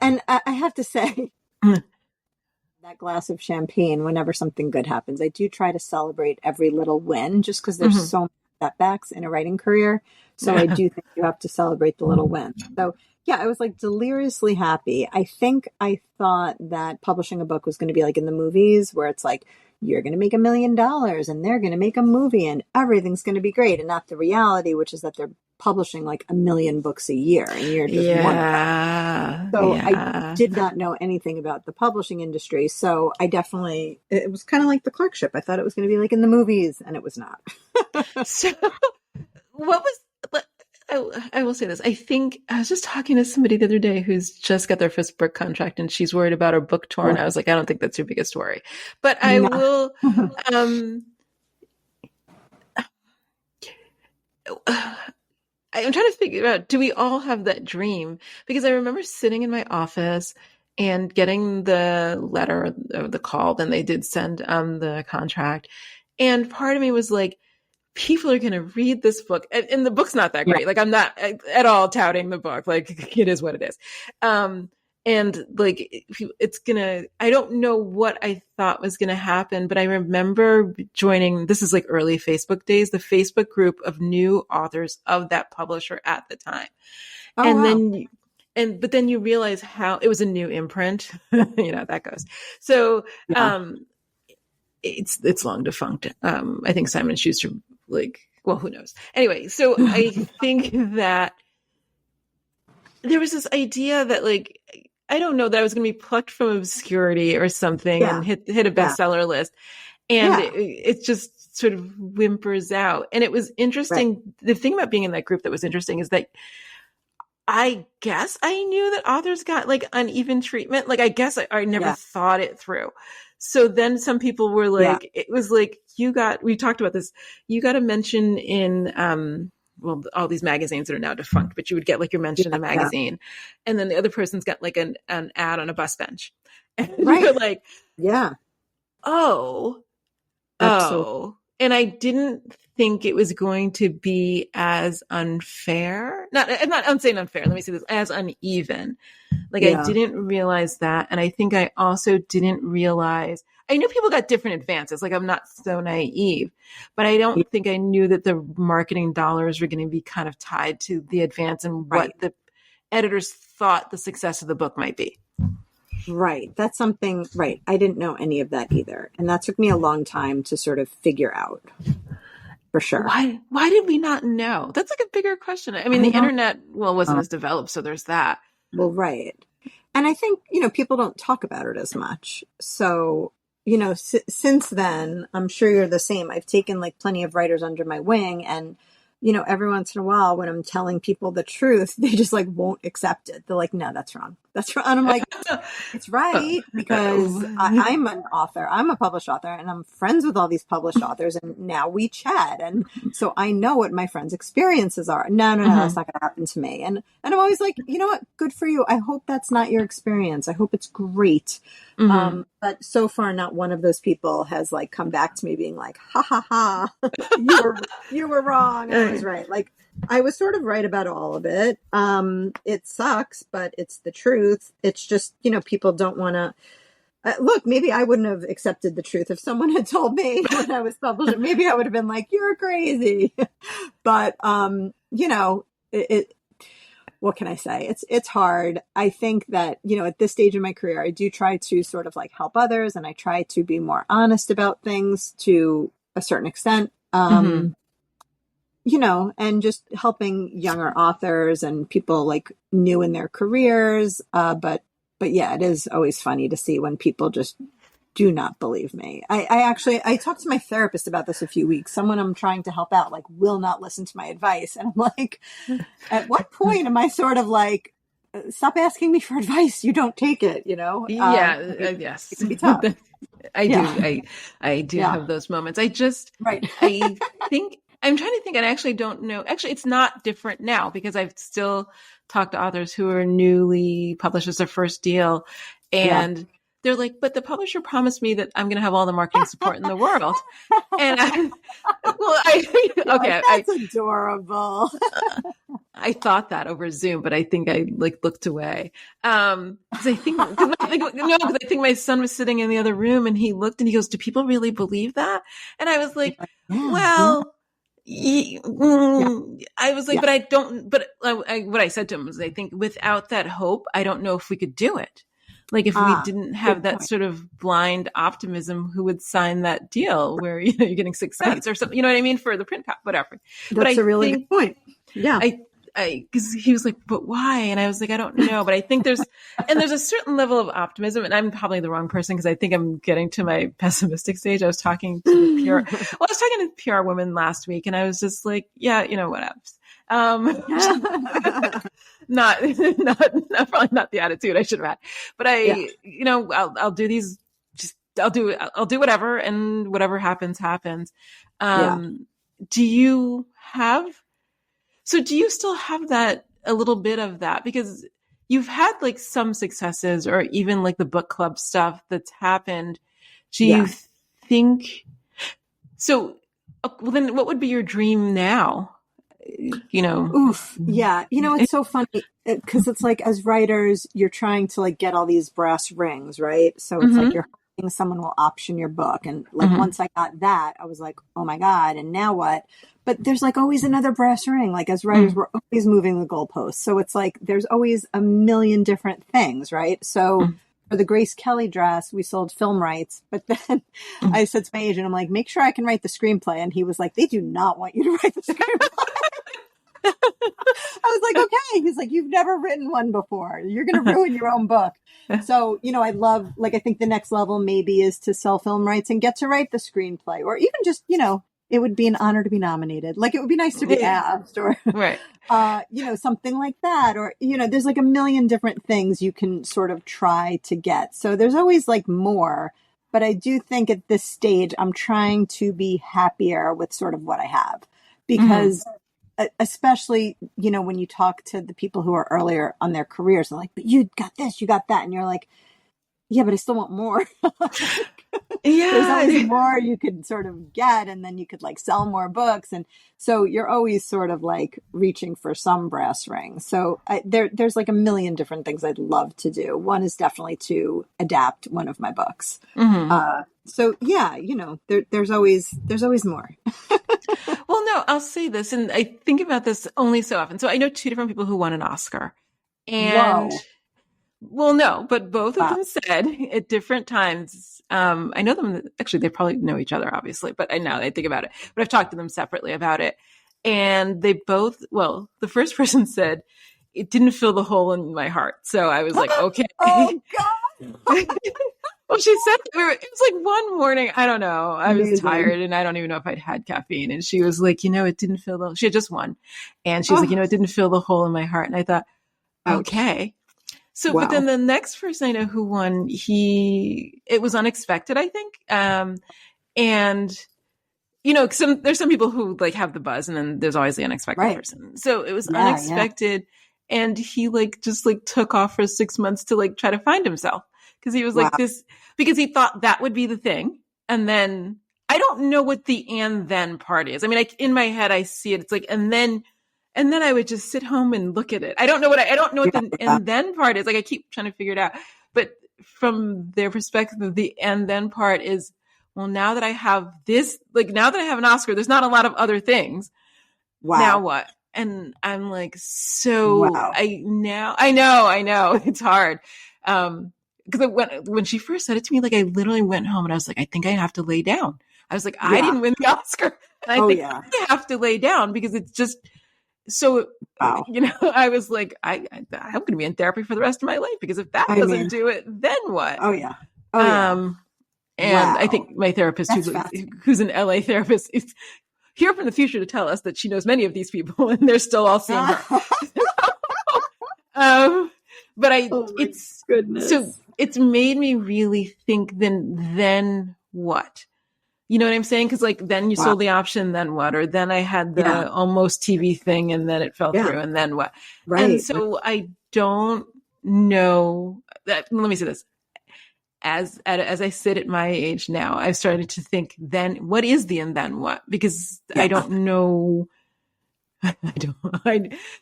And I have to say, that glass of champagne, whenever something good happens, I do try to celebrate every little win, just because there's so many setbacks in a writing career. So I do think you have to celebrate the little wins. So I was like deliriously happy. I think I thought that publishing a book was going to be like in the movies, where it's like, you're going to make $1 million and they're going to make a movie and everything's going to be great. And not the reality, which is that they're publishing like 1 million books a year, and you're just one of them. So I did not know anything about the publishing industry. So it was kind of like the clerkship. I thought it was going to be like in the movies, and it was not. So I will say this. I think I was just talking to somebody the other day who's just got their first book contract, and she's worried about her book tour. And I was like, I don't think that's your biggest worry, but I will, I'm trying to figure out, do we all have that dream? Because I remember sitting in my office and getting the letter or the call, then they did send the contract. And part of me was like, people are going to read this book. And the book's not that great. Like, I'm not at all touting the book. Like, it is what it is. And like, I don't know what I thought was going to happen, but I remember joining, this is like early Facebook days, the Facebook group of new authors of that publisher at the time. But then you realize how it was a new imprint, that goes. So, it's long defunct. I think Simon & Schuster, who knows? Anyway, so I think that there was this idea that I don't know, that I was going to be plucked from obscurity or something and hit a bestseller list. And it just sort of whimpers out. And it was interesting. Right. The thing about being in that group that was interesting is that I guess I knew that authors got uneven treatment. I guess I never thought it through. So then some people were like, it was like, we talked about this, you got a mention in, all these magazines that are now defunct, but you would get your mention in a magazine. And then the other person's got an ad on a bus bench. And you're like, oh. And I didn't think it was going to be as unfair. I'm saying unfair. Let me say this, as uneven. I didn't realize that. And I think I also didn't realize, I knew people got different advances. I'm not so naive, but I don't think I knew that the marketing dollars were going to be kind of tied to the advance and what the editors thought the success of the book might be. Right. That's something, right. I didn't know any of that either. And that took me a long time to sort of figure out for sure. Why did we not know? That's like a bigger question. I mean, I the don't internet, well, wasn't know. as developed, so there's that. Well, right. And I think, people don't talk about it as much. So, since then, I'm sure you're the same. I've taken like plenty of writers under my wing and, every once in a while when I'm telling people the truth, they just like won't accept it. They're like, no, that's wrong. That's wrong. And I'm like, it's right because I'm an author. I'm a published author and I'm friends with all these published authors and now we chat. And so I know what my friends' experiences are. No, no, no, that's not going to happen to me. And I'm always like, you know what? Good for you. I hope that's not your experience. I hope it's great. But so far, not one of those people has like come back to me being like, ha ha ha, you were wrong. I was right. Like I was sort of right about all of it. It sucks, but it's the truth. It's just, people don't want to look, maybe I wouldn't have accepted the truth if someone had told me when I was publishing. Maybe I would have been like, you're crazy. But, what can I say? It's hard. I think that, at this stage in my career, I do try to sort of like help others and I try to be more honest about things to a certain extent. And just helping younger authors and people like new in their careers. But yeah, it is always funny to see when people just do not believe me. I talked to my therapist about this a few weeks. Someone I'm trying to help out, like, will not listen to my advice. And I'm like, at what point am I sort of like, stop asking me for advice. You don't take it, Yes. It can be tough. I do have those moments. Right. I think I'm trying to think, and I actually don't know. Actually, it's not different now because I've still talked to authors who are newly published as their first deal. And they're like, but the publisher promised me that I'm going to have all the marketing support in the world. And that's adorable. I thought that over Zoom, but I think I like looked away. Because I think my son was sitting in the other room and he looked and he goes, do people really believe that? And I was like, well, I was like, but I don't, but what I said to him was, I think without that hope, I don't know if we could do it. Like if we didn't have that sort of blind optimism, who would sign that deal where you're getting 6 cents or something? You know what I mean, for the print whatever. That's a really good point. Yeah, because he was like, but why? And I was like, I don't know, but I think there's a certain level of optimism, and I'm probably the wrong person because I think I'm getting to my pessimistic stage. I was talking to the PR woman last week, and I was just like, yeah, what else? Not probably not the attitude I should have had, but I'll do these. I'll do whatever, and whatever happens. Do you still have that, a little bit of that, because you've had like some successes or even like the book club stuff that's happened. Do you think so? Well, then what would be your dream now? Oof. Yeah. It's so funny because it's like, as writers, you're trying to like get all these brass rings, right? So it's like you're hoping someone will option your book. And like, once I got that, I was like, oh my God. And now what? But there's like always another brass ring. Like as writers, we're always moving the goalposts. So it's like, there's always a million different things, right? So for the Grace Kelly dress, we sold film rights, but then I said to my agent, I'm like, make sure I can write the screenplay. And he was like, they do not want you to write the screenplay. I was like, okay. He's like, you've never written one before. You're going to ruin your own book. So, I love, like, I think the next level maybe is to sell film rights and get to write the screenplay, or even just, it would be an honor to be nominated. Like, it would be nice to be asked, or, right. Something like that. Or, there's like a million different things you can sort of try to get. So there's always like more, but I do think at this stage, I'm trying to be happier with sort of what I have, because especially, when you talk to the people who are earlier on their careers, they're like, but you got this, you got that. And you're like, yeah, but I still want more. There's always more you could sort of get, and then you could like sell more books. And so you're always sort of like reaching for some brass ring. So there's like a million different things I'd love to do. One is definitely to adapt one of my books. So yeah, there's always more. Well, no, I'll say this, and I think about this only so often. So I know 2 different people who won an Oscar, and Well, no, but both of Wow. them said at different times. I know them, actually, they probably know each other, obviously, but I now that I think about it, but I've talked to them separately about it. And they both, well, the first person said, it didn't fill the hole in my heart. So I was like, okay. Oh God. Well, she said it was like one morning. I don't know. I was Amazing. tired and I don't even know if I'd had caffeine. And she was like, it didn't fill she had just won. And she was like, Oh, it didn't fill the hole in my heart. And I thought, ouch. okay. So, but then Wow. the next person I know who won, it was unexpected, I think. And there's some people who like have the buzz and then there's always the unexpected Right. person. So it was Yeah. Yeah. unexpected. And he like just like took off for 6 months to like try to find himself because he was Wow. like this, because he thought that would be the thing. And then I don't know what the and then part is. I mean, in my head, I see it. It's like, and then I would just sit home and look at it. I don't know what Yeah. the Yeah. and then part is. Like I keep trying to figure it out. But from their perspective, the and then part is, well, now that I have this, like now that I have an Oscar, there's not a lot of other things. Now Wow. what? And I'm like, so Wow. I know it's hard. Because when she first said it to me, like I literally went home and I was like, I think I have to lay down. I was like, I Yeah. didn't win the Oscar. And I Oh think yeah. I have to lay down because it's just so, Wow. I was like, I'm going to be in therapy for the rest of my life because if that I doesn't mean, do it, then what? oh yeah. Oh yeah. And I Wow. think my therapist, That's fascinating. who's an LA therapist, is here from the future to tell us that she knows many of these people and they're still all seeing her. But Oh my it's goodness. so it's made me really think. Then what? You know what I'm saying? Because like then you Wow. sold the option, then what? Or then I had the Yeah. almost TV thing, and then it fell Yeah. through, and then what? Right. And so I don't know. Let me say this. As I sit at my age now, I've started to think, then what is the and then what? Because Yeah. I don't know.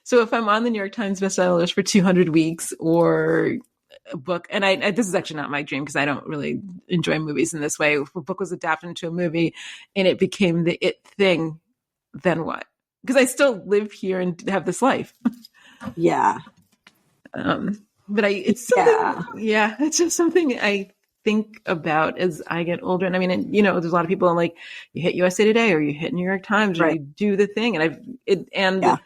So if I'm on the New York Times bestseller list for 200 weeks or a book, and this is actually not my dream because I don't really enjoy movies in this way. If a book was adapted into a movie and it became the it thing, then what? Because I still live here and have this life. Yeah. But it's something, yeah, it's just something I think about as I get older. And I mean, there's a lot of people like you hit USA Today or you hit New York Times or Right. you do the thing. And Yeah.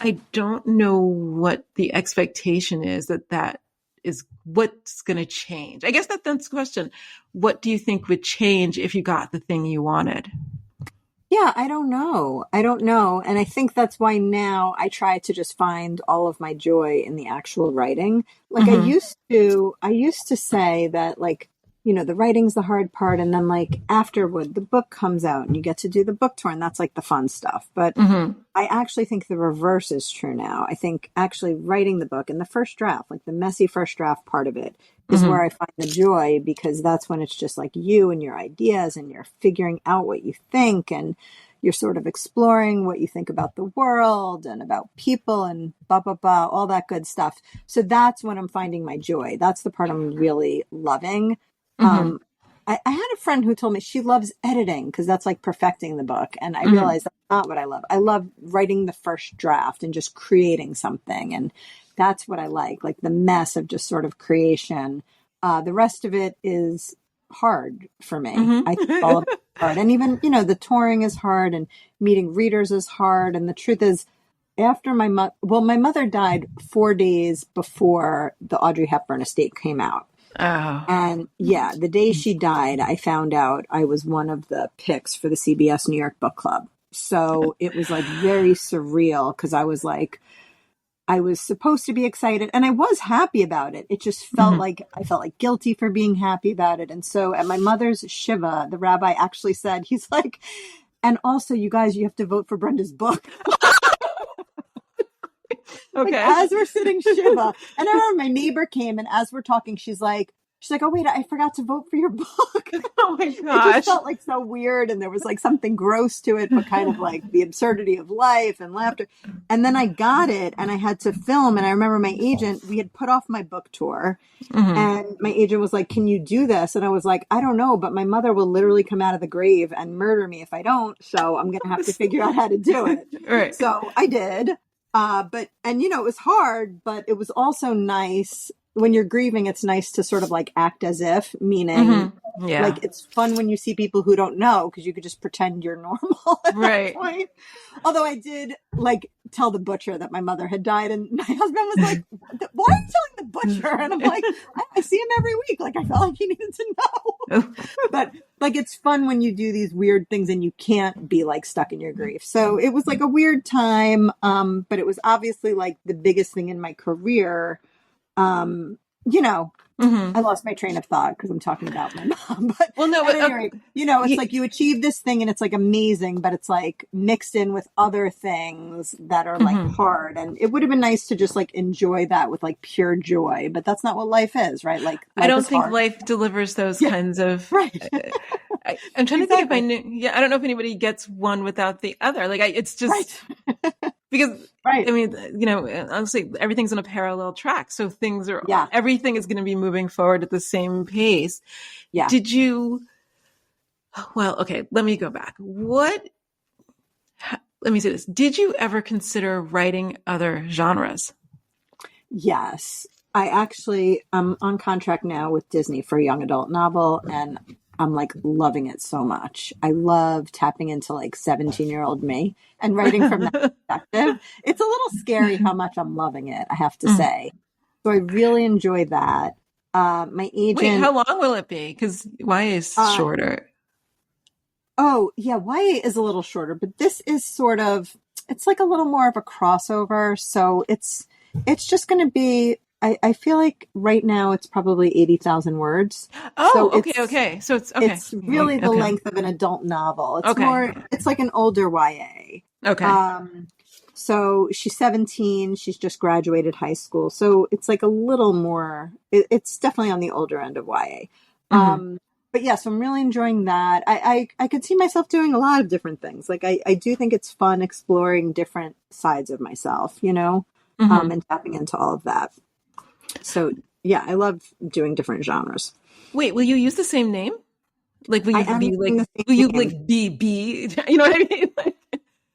I don't know what the expectation is that is what's going to change. I guess that's the question. What do you think would change if you got the thing you wanted? Yeah, I don't know. And I think that's why now I try to just find all of my joy in the actual writing. Like Mm-hmm. I used to say that like, the writing's the hard part. And then like afterward, the book comes out and you get to do the book tour and that's like the fun stuff. But Mm-hmm. I actually think the reverse is true now. I think actually writing the book and the first draft, like the messy first draft part of it is Mm-hmm. where I find the joy because that's when it's just like you and your ideas and you're figuring out what you think and you're sort of exploring what you think about the world and about people and blah, blah, blah, all that good stuff. So that's when I'm finding my joy. That's the part I'm really loving. Mm-hmm. I had a friend who told me she loves editing because that's like perfecting the book. And I Mm-hmm. realized that's not what I love. I love writing the first draft and just creating something. And that's what I like the mess of just sort of creation. The rest of it is hard for me. Mm-hmm. I think all of it is hard. And even, the touring is hard and meeting readers is hard. And the truth is, after my mother died 4 days before the Audrey Hepburn estate came out. Oh. And yeah, the day she died, I found out I was one of the picks for the CBS New York Book Club. So it was like very surreal because I was supposed to be excited and I was happy about it. It just felt like I felt like guilty for being happy about it. And so at my mother's Shiva, the rabbi actually said, he's like, and also you guys, you have to vote for Brenda's book. Okay. Like, as we're sitting Shiva, and I remember my neighbor came, and as we're talking, she's like, oh wait, I forgot to vote for your book. Oh my It gosh. just felt like so weird, and there was like something gross to it, but kind of like the absurdity of life and laughter. And then I got it, and I had to film. And I remember my agent, we had put off my book tour, and my agent was like, "Can you do this?" And I was like, "I don't know, but my mother will literally come out of the grave and murder me if I don't. So I'm gonna have to figure out how to do it." Right. So I did. And it was hard, but it was also nice when you're grieving. It's nice to sort of like act as if, meaning Yeah. like it's fun when you see people who don't know, because you could just pretend you're normal at that point. Although I did like tell the butcher that my mother had died, and my husband was like, "Why are you telling the butcher?" And I'm like, I see him every week. Like I felt like he needed to know. But like it's fun when you do these weird things and you can't be like stuck in your grief. So it was like a weird time, but it was obviously like the biggest thing in my career. I lost my train of thought because I'm talking about my mom. But well, no, at any rate, it's like you achieve this thing and it's like amazing, but it's like mixed in with other things that are like hard. And it would have been nice to just like enjoy that with like pure joy, but that's not what life is, right? Like I don't think hard. life delivers those kinds of. Right. I'm trying to think if I knew. Yeah, I don't know if anybody gets one without the other. Like it's just because I mean, honestly, everything's on a parallel track. So things are, everything is going to be moving forward at the same pace. Yeah. Did you, well, okay, let me go back. Let me say this. Did you ever consider writing other genres? Yes. I actually, I'm on contract now with Disney for a young adult novel, and I'm like loving it so much. I love tapping into like 17-year-old me and writing from that perspective. It's a little scary how much I'm loving it, I have to say. So I really enjoy that. My agent. Wait, how long will it be? Because YA is shorter. Oh, yeah, YA is a little shorter, but this is sort of, it's like a little more of a crossover. So it's just going to be, I feel like right now it's probably 80,000 words. Oh, so okay. So it's okay. It's really the length of an adult novel. It's more, it's like an older YA. Okay. So she's 17. She's just graduated high school. So it's like a little more, it's definitely on the older end of YA. But yeah, so I'm really enjoying that. I could see myself doing a lot of different things. Like I do think it's fun exploring different sides of myself, and tapping into all of that. So yeah, I love doing different genres. Wait, will you use the same name? Like, will you be, you know what I mean?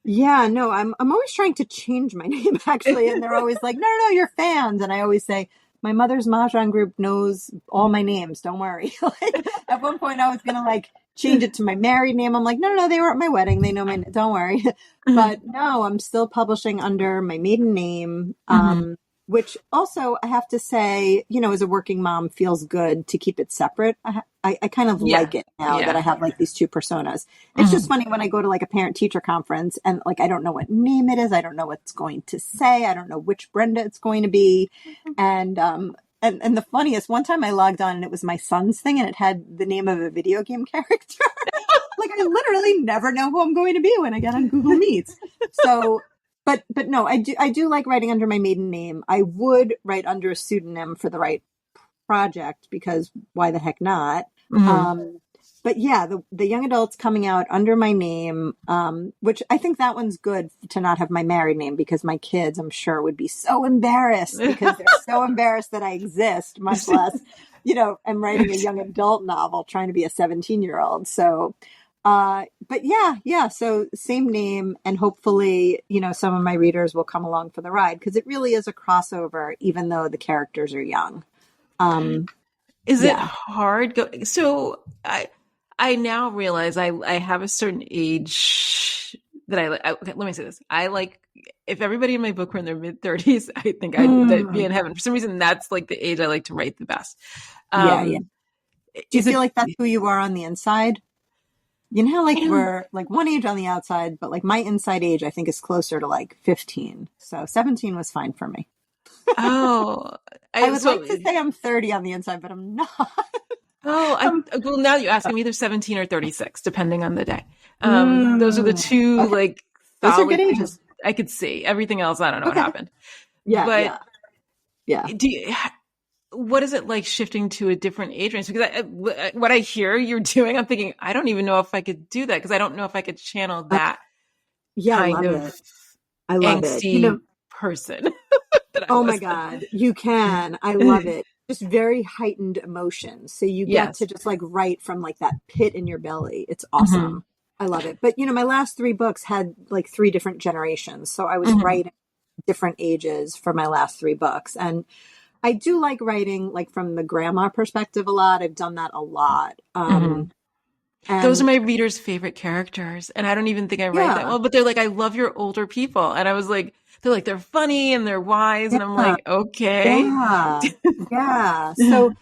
Yeah, no, I'm always trying to change my name actually. And they're always like, no, you're fans. And I always say, my mother's Mahjong group knows all my names. Don't worry. Like at one point I was going to like change it to my married name. I'm like, no, they were at my wedding. They know my name. Don't worry. But no, I'm still publishing under my maiden name. Which also I have to say, as a working mom, feels good to keep it separate. I kind of like it now that I have like these two personas. It's just funny when I go to like a parent teacher conference and like, I don't know what name it is. I don't know what it's going to say. I don't know which Brenda it's going to be. And the funniest, one time I logged on and it was my son's thing and it had the name of a video game character. Like I literally never know who I'm going to be when I get on Google Meets. So, but no, I do like writing under my maiden name. I would write under a pseudonym for the right project because why the heck not? But yeah, the young adults coming out under my name, which I think that one's good to not have my married name because my kids, I'm sure, would be so embarrassed because they're so embarrassed that I exist, much less, I'm writing a young adult novel trying to be a 17-year-old. So, but yeah. So same name. And hopefully, some of my readers will come along for the ride because it really is a crossover, even though the characters are young. Is it hard? So I now realize I have a certain age that I like. Okay, let me say this. I like, if everybody in my book were in their mid-30s, I think I'd be in heaven. For some reason, that's like the age I like to write the best. Yeah. Do you feel like that's who you are on the inside? You know how like we're like one age on the outside, but like my inside age, I think is closer to like 15. So 17 was fine for me. Oh, I would like to say I'm 30 on the inside, but I'm not. Well, now that you ask, I'm either 17 or 36, depending on the day. Those are the two, like, those are good ages. I could see. Everything else, I don't know what happened. Yeah. But yeah. What is it like shifting to a different age range? Because what I hear you're doing, I'm thinking, I don't even know if I could do that because I don't know if I could channel that kind of angsty person. Oh my God, you can. I love it. Just very heightened emotions. So you get to just like write from like that pit in your belly. It's awesome. I love it. But my last 3 books had like 3 different generations. So I was writing different ages for my last three books. And I do like writing like from the grandma perspective a lot. I've done that a lot. Mhm. Those are And my readers' favorite characters. And I don't even think I write that yeah, well, but they're like, I love your older people. And I was like, they're funny and they're wise. And I'm yeah, like, okay. yeah, yeah. So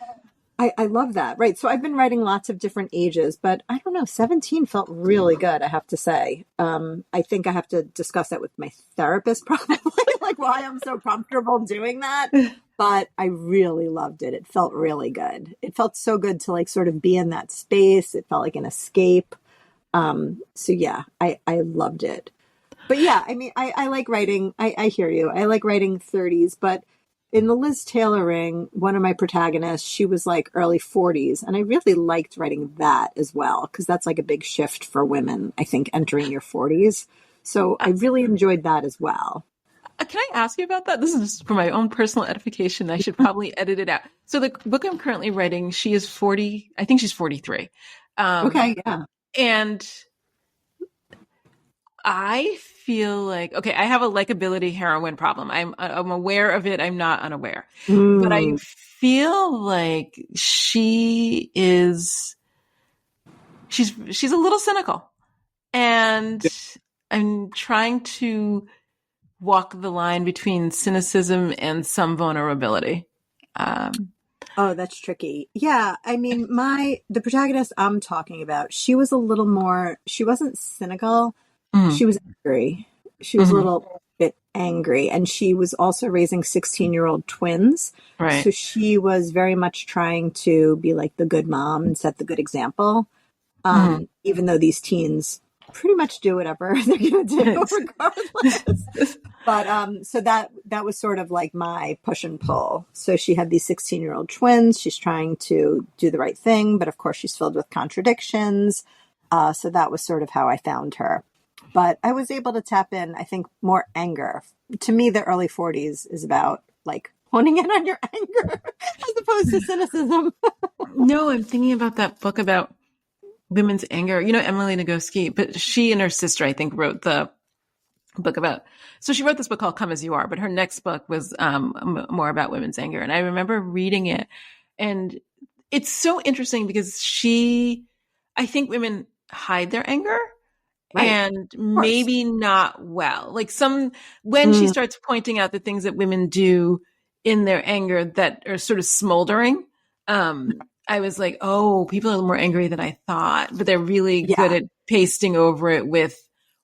I love that. Right. So I've been writing lots of different ages, but I don't know, 17 felt really good, I have to say. I think I have to discuss that with my therapist probably, like why I'm so comfortable doing that. But I really loved it. It felt really good. It felt so good to like sort of be in that space. It felt like an escape. So yeah, I loved it. But yeah, I mean, I like writing. I hear you. I like writing 30s, but in the Liz Taylor ring, one of my protagonists, she was like early 40s. And I really liked writing that as well, because that's like a big shift for women, I think, entering your 40s. So I really enjoyed that as well. Can I ask you about that? This is just for my own personal edification. I should probably edit it out. So the book I'm currently writing, she is 40. I think she's 43. Okay, yeah. And I feel like, okay, I have a likability heroine problem. I'm aware of it. I'm not unaware, but I Mm, feel like she's a little cynical, and I'm trying to walk the line between cynicism and some vulnerability. Um, oh, that's tricky. Yeah, I mean, the protagonist I'm talking about, she was a little more, she wasn't cynical. mm, She was angry. She was a mhm, little bit angry. And she was also raising 16-year-old twins. right. So she was very much trying to be like the good mom and set the good example. Mhm. Even though these teens pretty much do whatever they're going to do regardless. But so that was sort of like my push and pull. So she had these 16-year-old twins. She's trying to do the right thing, but of course she's filled with contradictions. So that was sort of how I found her. But I was able to tap in, I think, more anger. To me, the early 40s is about like honing in on your anger as opposed to cynicism. No, I'm thinking about that book about women's anger. You know, Emily Nagoski, but she and her sister, I think, wrote the book about. So she wrote this book called "Come as You Are," but her next book was more about women's anger. And I remember reading it, and it's so interesting because I think women hide their anger, Right. and Of course. maybe not well. Like when she Mm, starts pointing out the things that women do in their anger that are sort of smoldering, I was like, oh, people are more angry than I thought, but they're really good yeah. at pasting over it with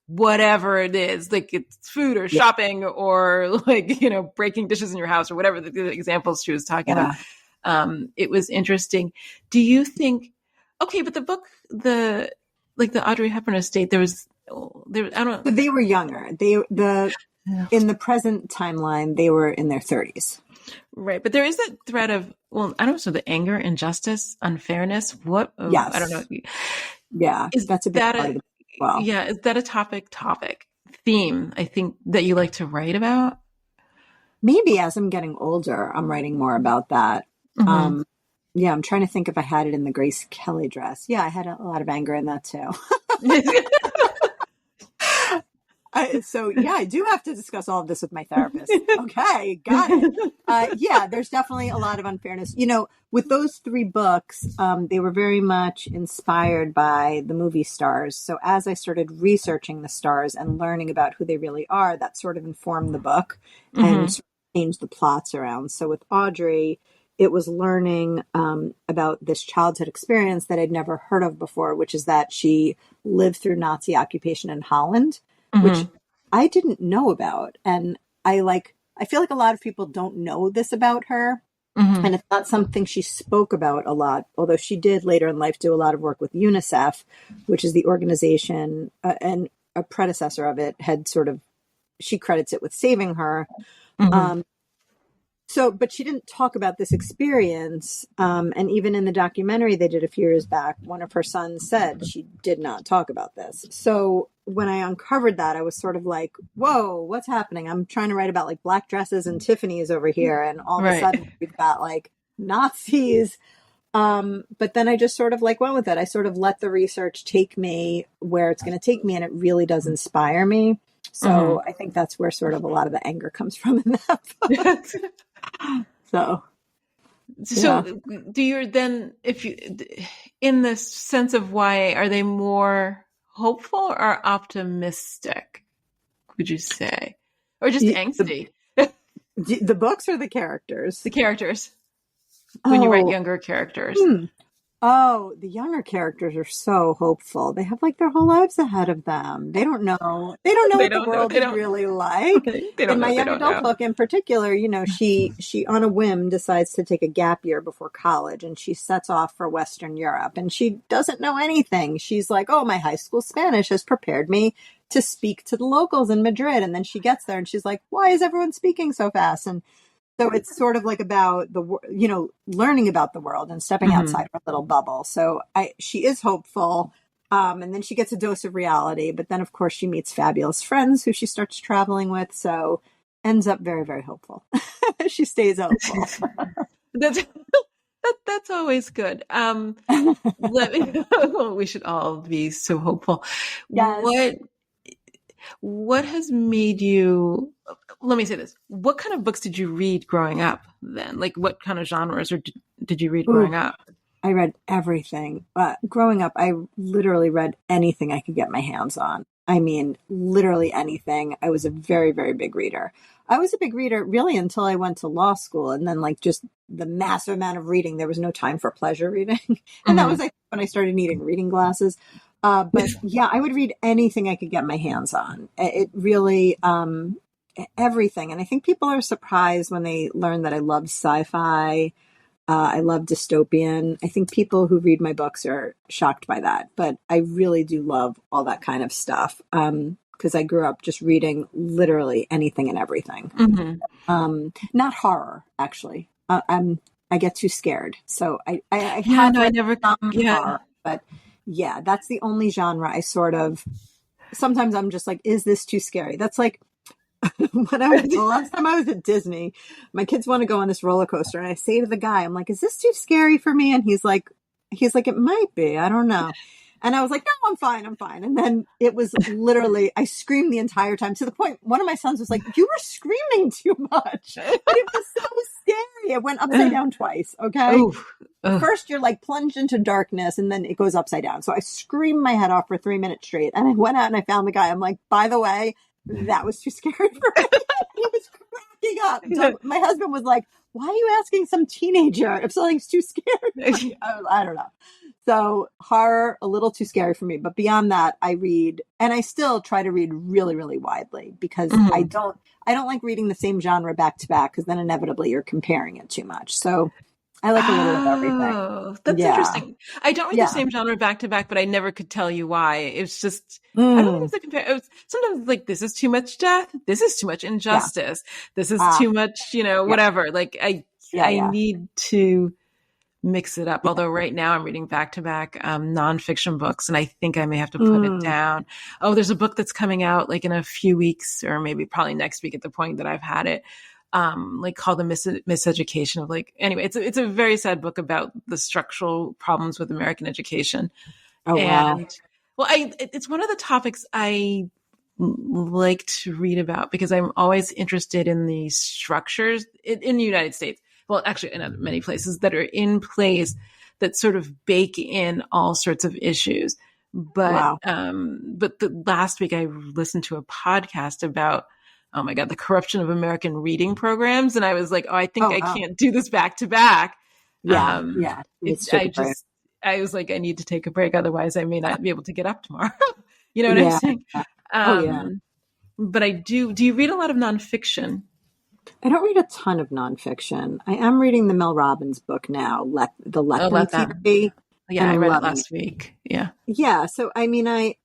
whatever it is, like it's food or Yeah. shopping or like, breaking dishes in your house or whatever the examples she was talking about. Yeah. It was interesting. Do you think, okay, but the book, the Audrey Hepburn estate, I don't, So they were younger. yeah. In the present timeline, they were in their 30s. Right. But there is that thread of, well, I don't know, so the anger, injustice, unfairness, I don't know. Yes. Yeah. Is That's a big that part of a, the well. yeah, is that a topic theme, I think, that you like to write about? Maybe as I'm getting older, I'm writing more about that. Hmm. Um, yeah, I'm trying to think if I had it in the Grace Kelly dress. Yeah, I had a lot of anger in that too. So yeah, I do have to discuss all of this with my therapist. Okay, got it. Yeah, there's definitely a lot of unfairness. With those three books, they were very much inspired by the movie stars. So as I started researching the stars and learning about who they really are, that sort of informed the book and Hmm. sort of changed the plots around. So with Audrey, it was learning about this childhood experience that I'd never heard of before, which is that she lived through Nazi occupation in Holland, which Hmm. I didn't know about. And I feel like a lot of people don't know this about her. Hmm. And it's not something she spoke about a lot, although she did later in life do a lot of work with UNICEF, which is the organization, and a predecessor of it had sort of, she credits it with saving her. Hmm. Um, but she didn't talk about this experience. And even in the documentary they did a few years back, one of her sons said she did not talk about this. So when I uncovered that, I was sort of like, whoa, what's happening? I'm trying to write about like black dresses and Tiffany's over here. And all of a Right. sudden we've got like Nazis. But then I just sort of like went with it. I sort of let the research take me where it's going to take me. And it really does inspire me. So I think that's where sort of a lot of the anger comes from in that book. So, So yeah. do you then, if you, in the sense of why, are they more hopeful or optimistic, would you say? Or just The, angsty? the books or the The characters? characters, when you write Oh, younger characters. hmm. Oh, the younger characters are so hopeful. They have like their whole lives ahead of them. They don't know. They don't know They what the don't know. world They is don't. really like. They In don't my know. They young don't adult know. book in particular, she on a whim decides to take a gap year before college and she sets off for Western Europe and she doesn't know anything. She's like, "Oh, my high school Spanish has prepared me to speak to the locals in Madrid." And then she gets there and she's like, "Why is everyone speaking so fast?" And so it's sort of like about learning about the world and stepping outside her little bubble. So she is hopeful. And then she gets a dose of reality, but then of course she meets fabulous friends who she starts traveling with. So ends up very, very hopeful. She stays hopeful. That's that's always good. Let me. We should all be so hopeful. Yes. What has made you? Let me say this. What kind of books did you read growing up? Then, like, what kind of genres or did you read Ooh, growing up? I read everything. Growing up, I literally read anything I could get my hands on. I mean, literally anything. I was a very, very big reader. I was a big reader really until I went to law school. And then, like, just the massive amount of reading, there was no time for pleasure reading. And that was like, when I started needing reading glasses. But yeah, I would read anything I could get my hands on. It really, everything. And I think people are surprised when they learn that I love sci fi. I love dystopian. I think people who read my books are shocked by that, but I really do love all that kind of stuff because I grew up just reading literally anything and everything. Not horror, actually. I get too scared, so I Yeah, have no, I read never. some Yeah, horror, but yeah, that's the only genre I sort of. Sometimes I'm just like, is this too scary? That's like the last time I was at Disney, my kids want to go on this roller coaster, and I say to the guy, I'm like, "Is this too scary for me?" And he's like, "It might be. I don't know." And I was like, "No, I'm fine. I'm fine." And then it was literally, I screamed the entire time to the point one of my sons was like, "You were screaming too much," but it was so scary. It went upside down twice. Okay. oh, oh. First, you're like plunged into darkness, and then it goes upside down. So I screamed my head off for 3 minutes straight. And I went out and I found the guy. I'm like, "By the way, that was too scary for me." He was cracking up. My husband was like, "Why are you asking some teenager if something's too scary for you?" I don't know. So horror, a little too scary for me. But beyond that, I read, and I still try to read really, really widely because I don't like reading the same genre back to back because then inevitably you're comparing it too much. So I like a little of everything. Oh, that's Yeah. interesting. I don't read the Yeah. same genre back to back, but I never could tell you why. It's just, I don't think Mm, it's a compare. It was sometimes like, this is too much death. This is too much yeah. injustice. This is Ah, too much, yeah. whatever. Like Yeah. I Yeah. need to mix it up. Although right now I'm reading back to back nonfiction books, and I think I may have to put it Mm. down. Oh, there's a book that's coming out like in a few weeks, or maybe probably next week at the point that I've had it. Like called the miseducation of like, anyway, it's a very sad book about the structural problems with American education. Oh, wow. And well, it's one of the topics I like to read about because I'm always interested in the structures in the United States. Well, actually, in many places that are in place that sort of bake in all sorts of issues. Wow. But the last week I listened to a podcast about, oh my God, the corruption of American reading programs, and I was like, oh, I think Oh, I wow. can't do this back to back. Yeah. Yeah. Needs to take a break. I was like, I need to take a break, otherwise I may not be able to get up tomorrow. You know what I'm Yeah. saying? Oh, yeah. But I do. Do you read a lot of nonfiction? I don't read a ton of nonfiction. I am reading the Mel Robbins book now, The Oh, Lethem let that. Theory, Yeah, and I I'm read it loving it. last week. Yeah. Yeah. So, I mean, I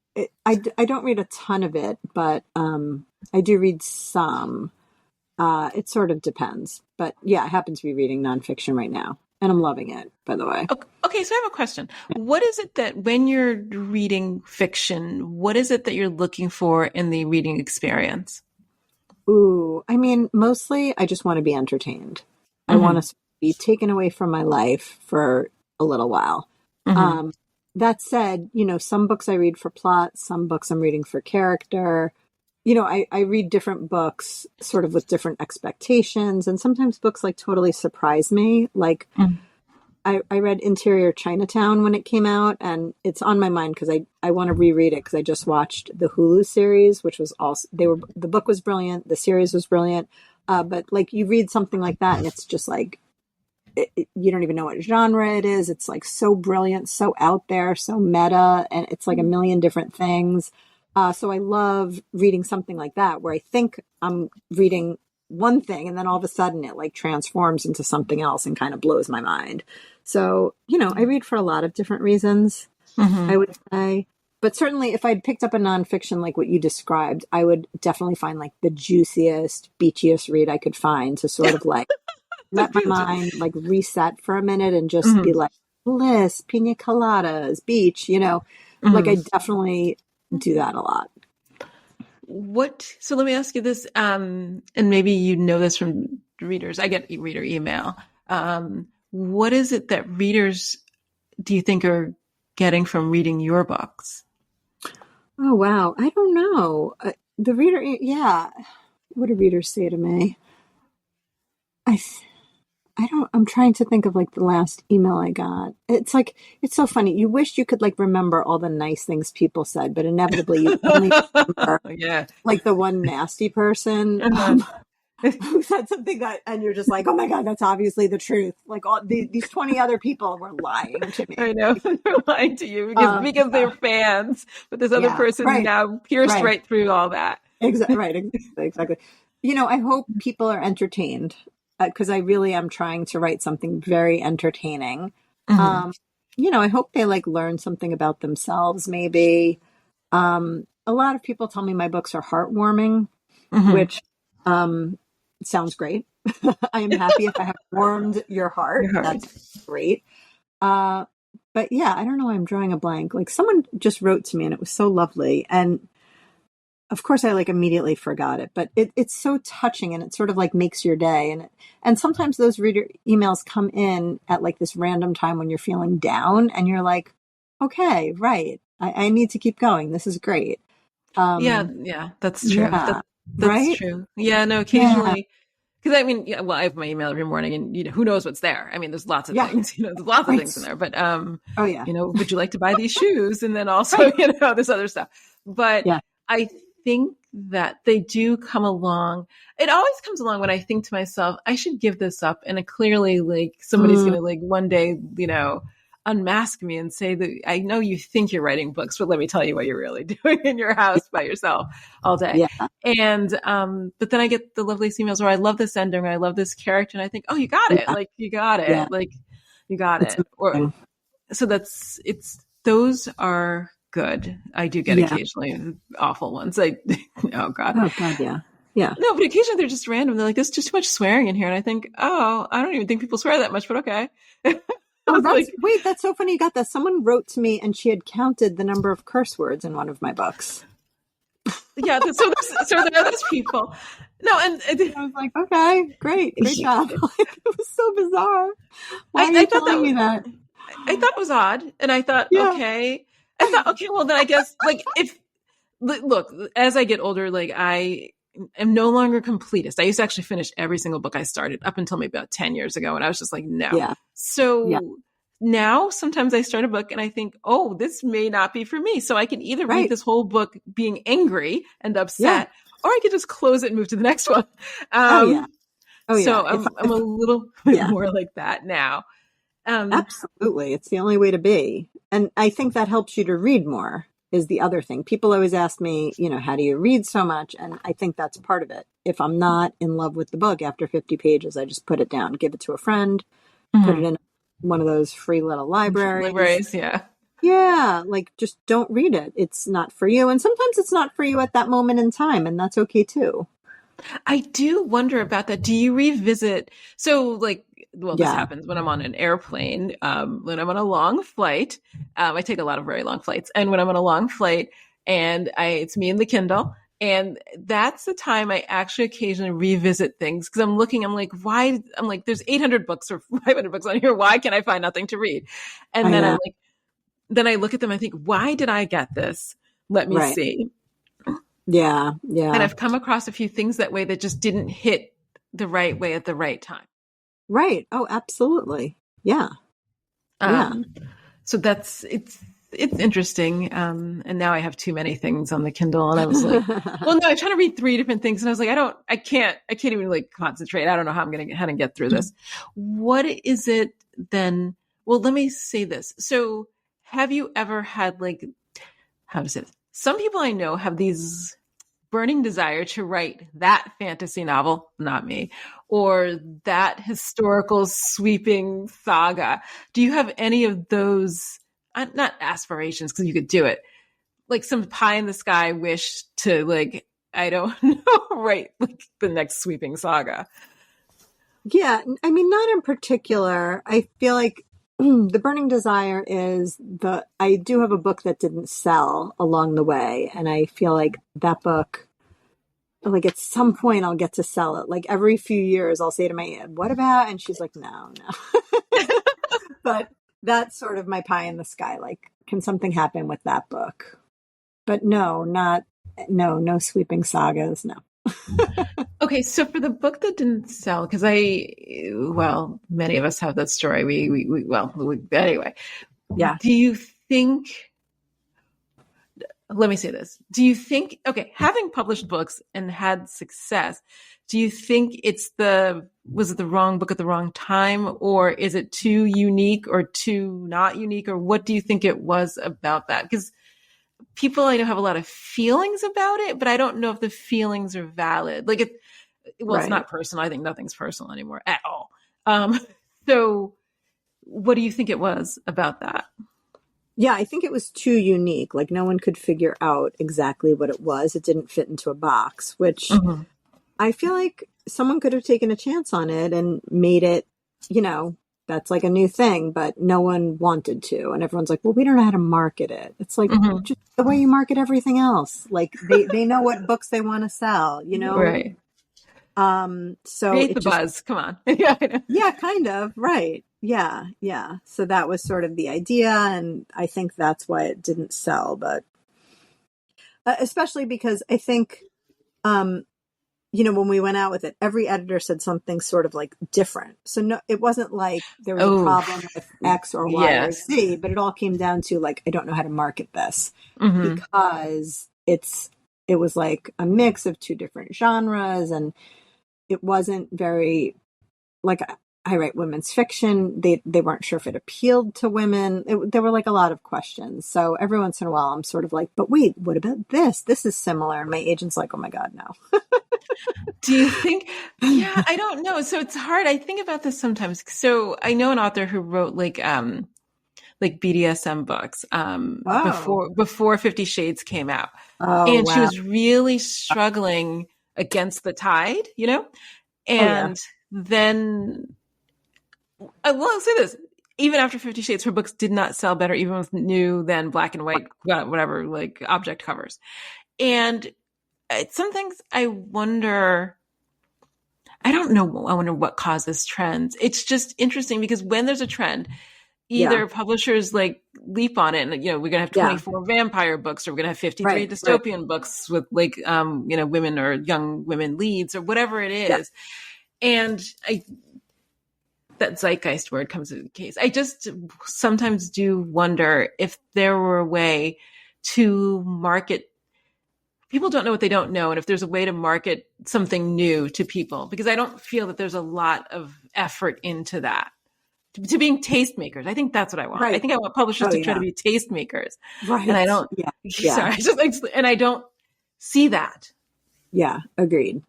don't read a ton of it, but I do read some. It sort of depends. But yeah, I happen to be reading nonfiction right now, and I'm loving it, by the way. Okay, so I have a question. What is it that when you're reading fiction, what is it that you're looking for in the reading experience? Ooh, I mean, mostly I just want to be entertained. I want Mm-hmm. to be taken away from my life for a little while. Mm-hmm. That said, some books I read for plot, some books I'm reading for character. I read different books sort of with different expectations, and sometimes books like totally surprise me. Like Mm. I read Interior Chinatown when it came out, and it's on my mind because I want to reread it because I just watched the Hulu series, which was also the book was brilliant, the series was brilliant, but like you read something like that, and it's just like you don't even know what genre it is. It's like so brilliant, so out there, so meta, and it's like a million different things. So I love reading something like that where I think I'm reading one thing and then all of a sudden it like transforms into something else and kind of blows my mind. So, I read for a lot of different reasons, Mm-hmm. I would say. But certainly if I'd picked up a nonfiction like what you described, I would definitely find like the juiciest, beachiest read I could find to sort of like The let my beach. mind like reset for a minute and just be Mm-hmm. like bliss, pina coladas, beach, like I Mm-hmm. definitely do that a lot. So let me ask you this, and maybe you know this from readers. I get reader email. What is it that readers do you think are getting from reading your books? Oh, wow. I don't know. The reader, yeah. What do readers say to me? I, I don't, I'm trying to think of like the last email I got. It's like, it's so funny. You wish you could like remember all the nice things people said, but inevitably you only remember Yeah. like the one nasty person. Uh-huh. Who said something that, and you're just like, oh my God, that's obviously the truth. Like these 20 other people were lying to me. I know they're lying to you because they're Yeah, fans, but this other yeah, person right, now pierced right, right through all that. right, exactly. I hope people are entertained because I really am trying to write something very entertaining. Mm-hmm. Um, I hope they like learn something about themselves, maybe. A lot of people tell me my books are heartwarming, Mm-hmm. which um, sounds great. I am happy if I have warmed your heart. Your heart. That's great. Uh, but yeah, I don't know why I'm drawing a blank. Like someone just wrote to me and it was so lovely. And of course I like immediately forgot it, but it's so touching and it sort of like makes your day. And sometimes those reader emails come in at like this random time when you're feeling down and you're like, okay, right. I need to keep going. This is great. Yeah, Um, yeah, that's true. yeah, That's right. true. Yeah, no, Yeah, occasionally, because I mean, yeah, well, I have my email every morning, and who knows what's there? I mean, there's lots of yeah, things. There's lots of right. things in there. But Oh yeah, would you like to buy these shoes? And then also, right. this other stuff. But Yeah. I think that they do come along. It always comes along when I think to myself, I should give this up, and clearly, like somebody's Mm, gonna like one day, unmask me and say that I know you think you're writing books, but let me tell you what you're really doing in your house by yourself all day. yeah. And but then I get the loveliest emails where I love this ending, or I love this character, and I think, oh, you got it, Yeah. like you got Yeah. it, like you got It's it. Or amazing. so it's those are good. I do get Yeah. occasionally awful ones. Oh God. Oh God. Yeah. Yeah. No, but occasionally they're just random. They're like, there's just too much swearing in here. And I think, oh, I don't even think people swear that much, but okay. I Oh, was like, that's so funny you got that. Someone wrote to me and she had counted the number of curse words in one of my books. yeah, there are those people. No, and I was like, okay, great job. Like, it was so bizarre. Why are I you thought telling that me that? I thought it was odd. And I thought, Yeah. okay. I thought, okay, well then I guess like if look, as I get older, like I am no longer completist. I used to actually finish every single book I started up until maybe about 10 years ago. And I was just like, no. Yeah. Yeah. So now sometimes I start a book and I think, oh, this may not be for me. So I can either read Right. this whole book being angry and Yeah. upset, or I could just close it and move to the next one. Oh yeah. Oh So yeah. I'm a little bit Yeah, more like that now. Um, absolutely. It's the only way to be. And I think that helps you to read more is the other thing. People always ask me, how do you read so much? And I think that's part of it. If I'm not in love with the book after 50 pages, I just put it down, give it to a friend, put it mhm. in one of those free little libraries. Libraries, yeah. Yeah, like just don't read it. It's not for you. And sometimes it's not for you at that moment in time, and that's okay too. I do wonder about that. Do you revisit? So, like, well, this Yeah. happens when I'm on an airplane, when I'm on a long flight. I take a lot of very long flights, and when I'm on a long flight, and it's me and the Kindle, and that's the time I actually occasionally revisit things because I'm like, why? I'm like, there's 800 books or 500 books on here. Why can I find nothing to read? And I then know. then I look at them. I think, why did I get this? Let me Right. see. Yeah. And Yeah. I've come across a few things that way that just didn't hit the right way at the right time. Right. Oh, absolutely. Yeah. Yeah. Um, so it's interesting. And now I have too many things on the Kindle, and I was like, well, no, I'm trying to read three different things, and I was like, I can't even like concentrate. I don't know how to get through this. What is it then? Well, let me say this. So, have you ever had like, how to say this? Some people I know have these burning desire to write that fantasy novel, not me, or that historical sweeping saga. Do you have any of those, not aspirations, because you could do it, like some pie in the sky wish to, like, I don't know, write like the next sweeping saga? Yeah. I mean, not in particular. I feel like the burning desire is I do have a book that didn't sell along the way. And I feel like that book, like at some point I'll get to sell it. Like every few years I'll say to my aunt, what about? And she's like, no. But that's sort of my pie in the sky. Like, can something happen with that book? But no sweeping sagas. No. Okay, so for the book that didn't sell, because well, many of us have that story. Anyway, Yeah. do you think, let me say this. Do you think, okay, having published books and had success, do you think was it the wrong book at the wrong time? Or is it too unique or too not unique? Or what do you think it was about that? Because people I know have a lot of feelings about it, but I don't know if the feelings are valid. Like, it's Right. not personal. I think nothing's personal anymore at all. Um, so what do you think it was about that? Yeah, I think it was too unique. Like no one could figure out exactly what it was. It didn't fit into a box, which Mm-hmm. I feel like someone could have taken a chance on it and made it, that's like a new thing, but no one wanted to. And everyone's like, well, we don't know how to market it. It's like Mm-hmm. just the way you market everything else. Like they know what books they want to sell. Right. So Create it the just, buzz. Come on. Yeah, I know. yeah, kind of. Right. Yeah. Yeah. So that was sort of the idea. And I think that's why it didn't sell, but especially because I think, um, when we went out with it, every editor said something sort of like different. So no, it wasn't like there was a Oh, problem with X or Y or yes. Z, but it all came down to like, I don't know how to market this Mm-hmm. because it was like a mix of two different genres and it wasn't very like I write women's fiction. They weren't sure if it appealed to women. There were like a lot of questions. So every once in a while I'm sort of like, but wait, what about this? This is similar. And my agent's like, oh my God, no. Do you think? Yeah, I don't know. So it's hard. I think about this sometimes. So I know an author who wrote like BDSM books Oh, before 50 Shades came out. oh, And she wow. was really struggling against the tide, Oh, yeah. And then I'll say this. Even after 50 Shades, her books did not sell better, even with new than black and white, whatever, like object covers. And some things I wonder, I don't know. I wonder what causes trends. It's just interesting because when there's a trend, Yeah. either publishers like leap on it and, we're going to have Yeah. 24 vampire books, or we're going to have 53 Right. Right. dystopian books with like, women or young women leads or whatever it Yeah. is. And that zeitgeist word comes into the case. I just sometimes do wonder if there were a way to market. People don't know what they don't know. And if there's a way to market something new to people, because I don't feel that there's a lot of effort into that, to being tastemakers. I think that's what I want. I Right. think I want publishers Oh, to try to yeah. be tastemakers. And I Right. don't, Yeah. Yeah. sorry, and I don't see that. Yeah. Agreed.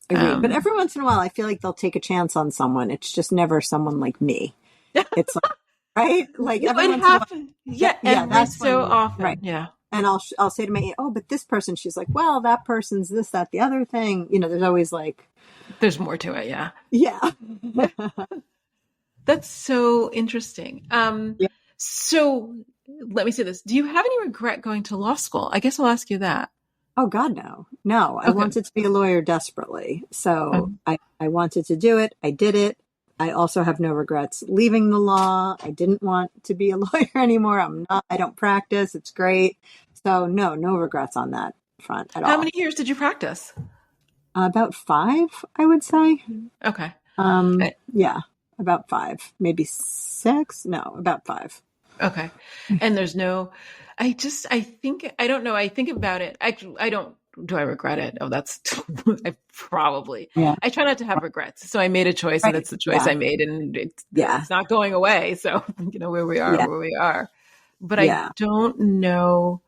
Agreed. But Um, every once in a while, I feel like they'll take a chance on someone. It's just never someone like me. It's like, right? Like no, every it once in a while, happens. Yeah, yeah, every that's so when, right. often. Yeah. And I'll say to my aunt, oh, but this person, she's like, well, that person's this, that, the other thing. There's always like, There's more to it. Yeah. yeah. That's so interesting. Yeah. So let me say this. Do you have any regret going to law school? I guess I'll ask you that. Oh God, no, no. I Okay. wanted to be a lawyer desperately. So Um, I wanted to do it. I did it. I also have no regrets leaving the law. I didn't want to be a lawyer anymore. I don't practice. It's great. So no regrets on that. front at How all. many years did you practice? About 5, I would say. Okay. Yeah, about 5, maybe 6. No, about 5. Okay. And there's no, I think, I don't know. I think about it. I don't, do I regret it? Oh, that's, I probably, Yeah. I try not to have regrets. So I made a choice and Right. it's the choice Yeah. I made and Yeah. it's not going away. So, where we are, Yeah. where we are. But I Yeah. don't know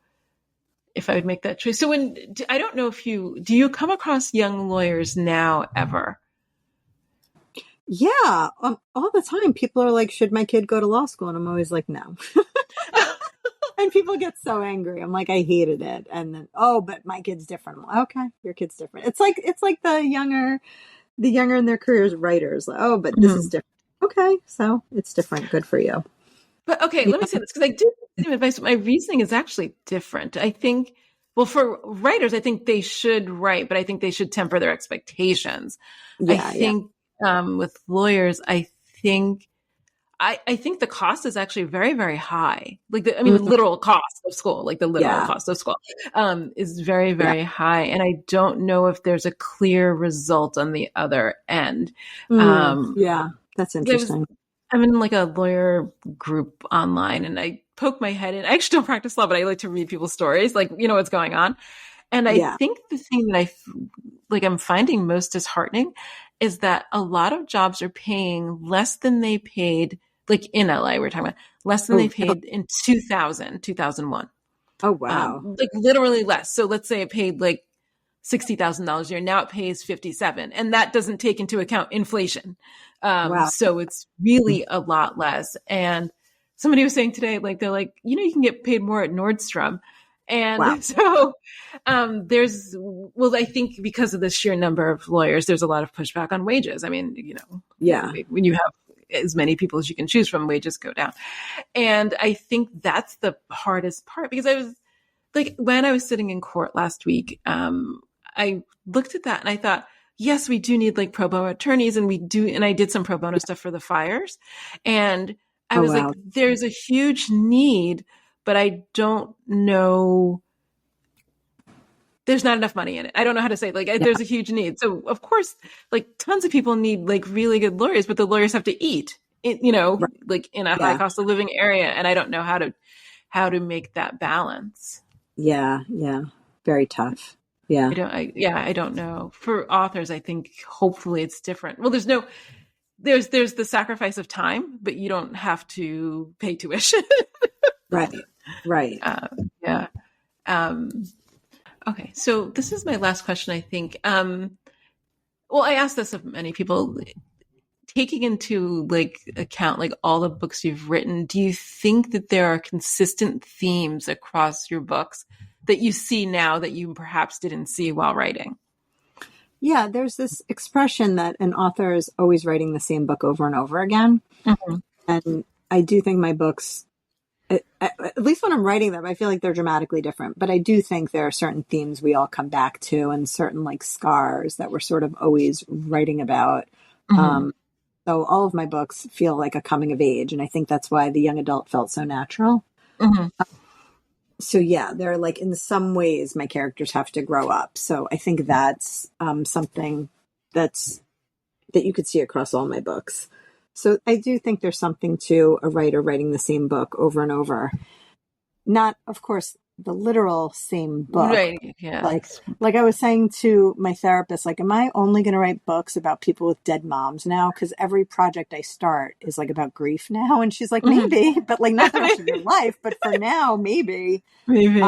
if I would make that choice. So I don't know if do you come across young lawyers now ever? Yeah. All the time. People are like, should my kid go to law school? And I'm always like, no. And people get so angry. I'm like, I hated it. And then, oh, but my kid's different. I'm like, okay, your kid's different. It's like the younger in their careers writers. Like, oh, but this is Mhm. different. Okay, so it's different. Good for you. But okay, Yeah. let me say this because I did give some advice. My reasoning is actually different. I think, well, for writers, I think they should write, but I think they should temper their expectations. I Yeah. Yeah. think with lawyers, think I think the cost is actually very, very high. Like the Mhm. literal cost of school, like the literal Yeah. cost of school, is very, Yeah. very high. And I don't know if there's a clear result on the other end. Yeah. That's I was interesting. I'm in like a lawyer group online and I poke my head in. I actually don't practice law, but I like to read people's stories, like, what's going on. And I Yeah. think the thing that I'm finding most disheartening is that a lot of jobs are paying less than they paid, like in LA, we're talking about less than they Oh, really? paid in 2001. Oh, wow. Like literally less. So let's say it paid like $60,000 a year. Now it pays 57, and that doesn't take into account inflation. Wow. So it's really a lot less. And somebody was saying today, like they're like, you can get paid more at Nordstrom. Wow. And so I think because of the sheer number of lawyers, there's a lot of pushback on wages. I mean, Yeah. when you have as many people as you can choose from, wages go down. And I think that's the hardest part because I was like, when I was sitting in court last week, I looked at that and I thought, yes, we do need like pro bono attorneys and I did some pro bono stuff for the fires. And I Oh, was like, wow. there's a huge need, but I don't know. There's not enough money in it. I don't know how to say it. Like, Yeah. there's a huge need. So of course, like tons of people need like really good lawyers, but the lawyers have to eat, Right. like in a high Yeah. cost of living area. And I don't know how to make that balance. Yeah. Yeah. Very tough. Yeah. I don't know. For authors, I think hopefully it's different. Well, there's the sacrifice of time, but you don't have to pay tuition. Right. Right. Yeah. Okay. So this is my last question, I think. Well, I asked this of many people. Taking into like account like all the books you've written, do you think that there are consistent themes across your books that you see now that you perhaps didn't see while writing? Yeah, there's this expression that an author is always writing the same book over and over again. Mm-hmm. And I do think my books, at least when I'm writing them, I feel like they're dramatically different. But I do think there are certain themes we all come back to and certain like scars that we're sort of always writing about. Mm-hmm. So all of my books feel like a coming of age. And I think that's why the young adult felt so natural. Mm-hmm. So yeah, they're like in some ways my characters have to grow up. So I think that's something that you could see across all my books. So I do think there's something to a writer writing the same book over and over. Not, of course, the literal same book. Right. Yeah. Like I was saying to my therapist, like, am I only going to write books about people with dead moms now? Because every project I start is like about grief now. And she's like, maybe, but like not the rest of your life. But for now, maybe. Maybe.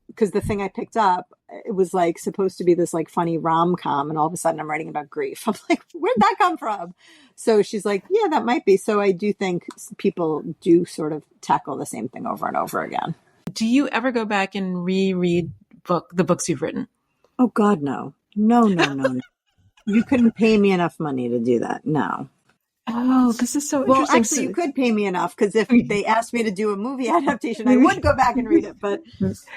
Because the thing I picked up, it was like supposed to be this like funny rom-com. And all of a sudden I'm writing about grief. I'm like, where'd that come from? So she's like, yeah, that might be. So I do think people do sort of tackle the same thing over and over again. Do you ever go back and reread the books you've written? Oh God, no. No. You couldn't pay me enough money to do that. No. Oh, this is so Well, interesting. actually, you could pay me enough because if they asked me to do a movie adaptation, I would go back and read it. But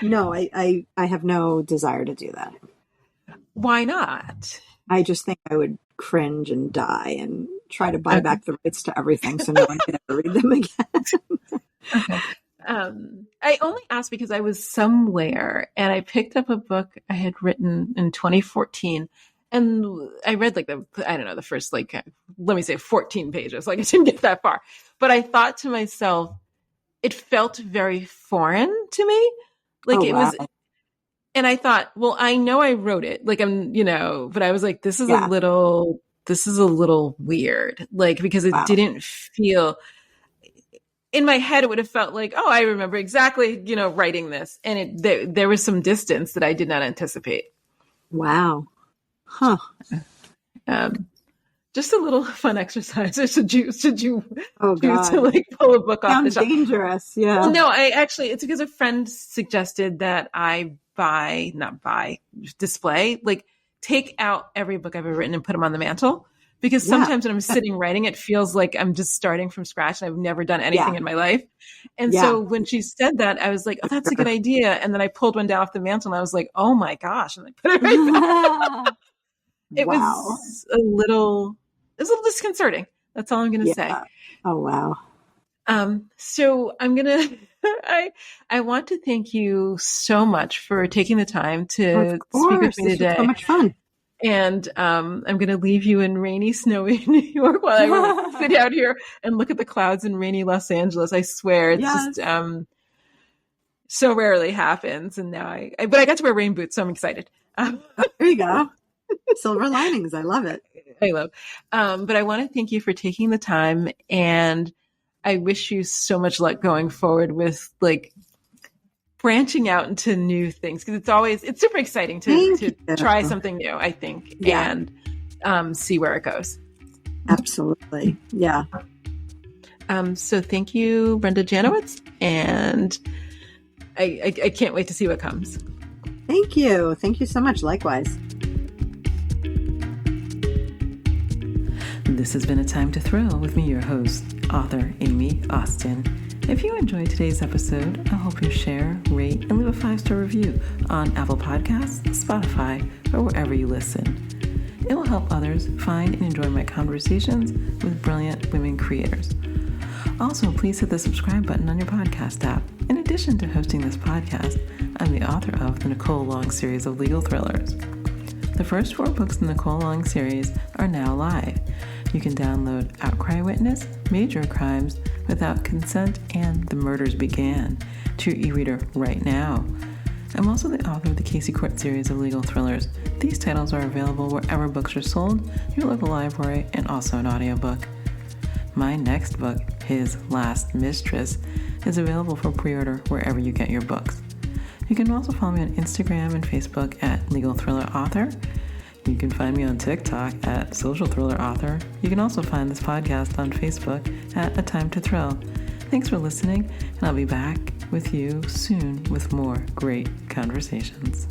no, I have no desire to do that. Why not? I just think I would cringe and die and try to buy back the rights to everything so no one could ever read them again. Okay. I only asked because I was somewhere and I picked up a book I had written in 2014, and I read like the first let me say 14 pages. Like I didn't get that far, but I thought to myself, it felt very foreign to me. Like Oh, it wow. was, and I thought, well, I know I wrote it. Like but I was like, Yeah. this is a little weird. Like, because it Wow. didn't feel, in my head, it would have felt like, oh, I remember exactly, writing this. And there was some distance that I did not anticipate. Wow. Huh. Um, just a little fun exercise. Should you Oh, choose to God. like pull a book off the Sounds shelf? dangerous. Yeah. Well, no, it's because a friend suggested that I display, like take out every book I've ever written and put them on the mantle. Because Yeah. sometimes when I'm sitting writing, it feels like I'm just starting from scratch and I've never done anything Yeah. in my life. And Yeah. so when she said that, I was like, oh, that's a good idea. And then I pulled one down off the mantle and I was like, oh my gosh. And I put it right back. It Wow. was a little disconcerting. That's all I'm going to say. Yeah. Oh, wow. So I'm gonna. I want to thank you so much for taking the time Of to speak with course. me This was so today. much fun. And I'm going to leave you in rainy, snowy New York while I sit out here and look at the clouds in rainy Los Angeles. I swear, it's Yes. just so rarely happens. And now but I got to wear rain boots, so I'm excited. There you go. Silver linings. I love it. I love. But I want to thank you for taking the time, and I wish you so much luck going forward with like branching out into new things, because it's super exciting to try something new, I think, and see where it goes. Absolutely. Yeah. So thank you, Brenda Janowitz, and I can't wait to see what comes. Thank you. Thank you so much. Likewise. This has been A Time to Thrill with me, your host, author Aime Austin. If you enjoyed today's episode, I hope you share, rate, and leave a 5-star review on Apple Podcasts, Spotify, or wherever you listen. It will help others find and enjoy my conversations with brilliant women creators. Also, please hit the subscribe button on your podcast app. In addition to hosting this podcast, I'm the author of the Nicole Long series of legal thrillers. The first 4 books in the Nicole Long series are now live. You can download Outcry Witness, Major Crimes, Without Consent, and The Murders Began to your e-reader right now. I'm also the author of the Casey Court series of legal thrillers. These titles are available wherever books are sold, your local library, and also an audiobook. My next book, His Last Mistress, is available for pre-order wherever you get your books. You can also follow me on Instagram and Facebook at Legal Thriller Author. You can find me on TikTok at Social Thriller Author. You can also find this podcast on Facebook at A Time to Thrill. Thanks for listening, and I'll be back with you soon with more great conversations.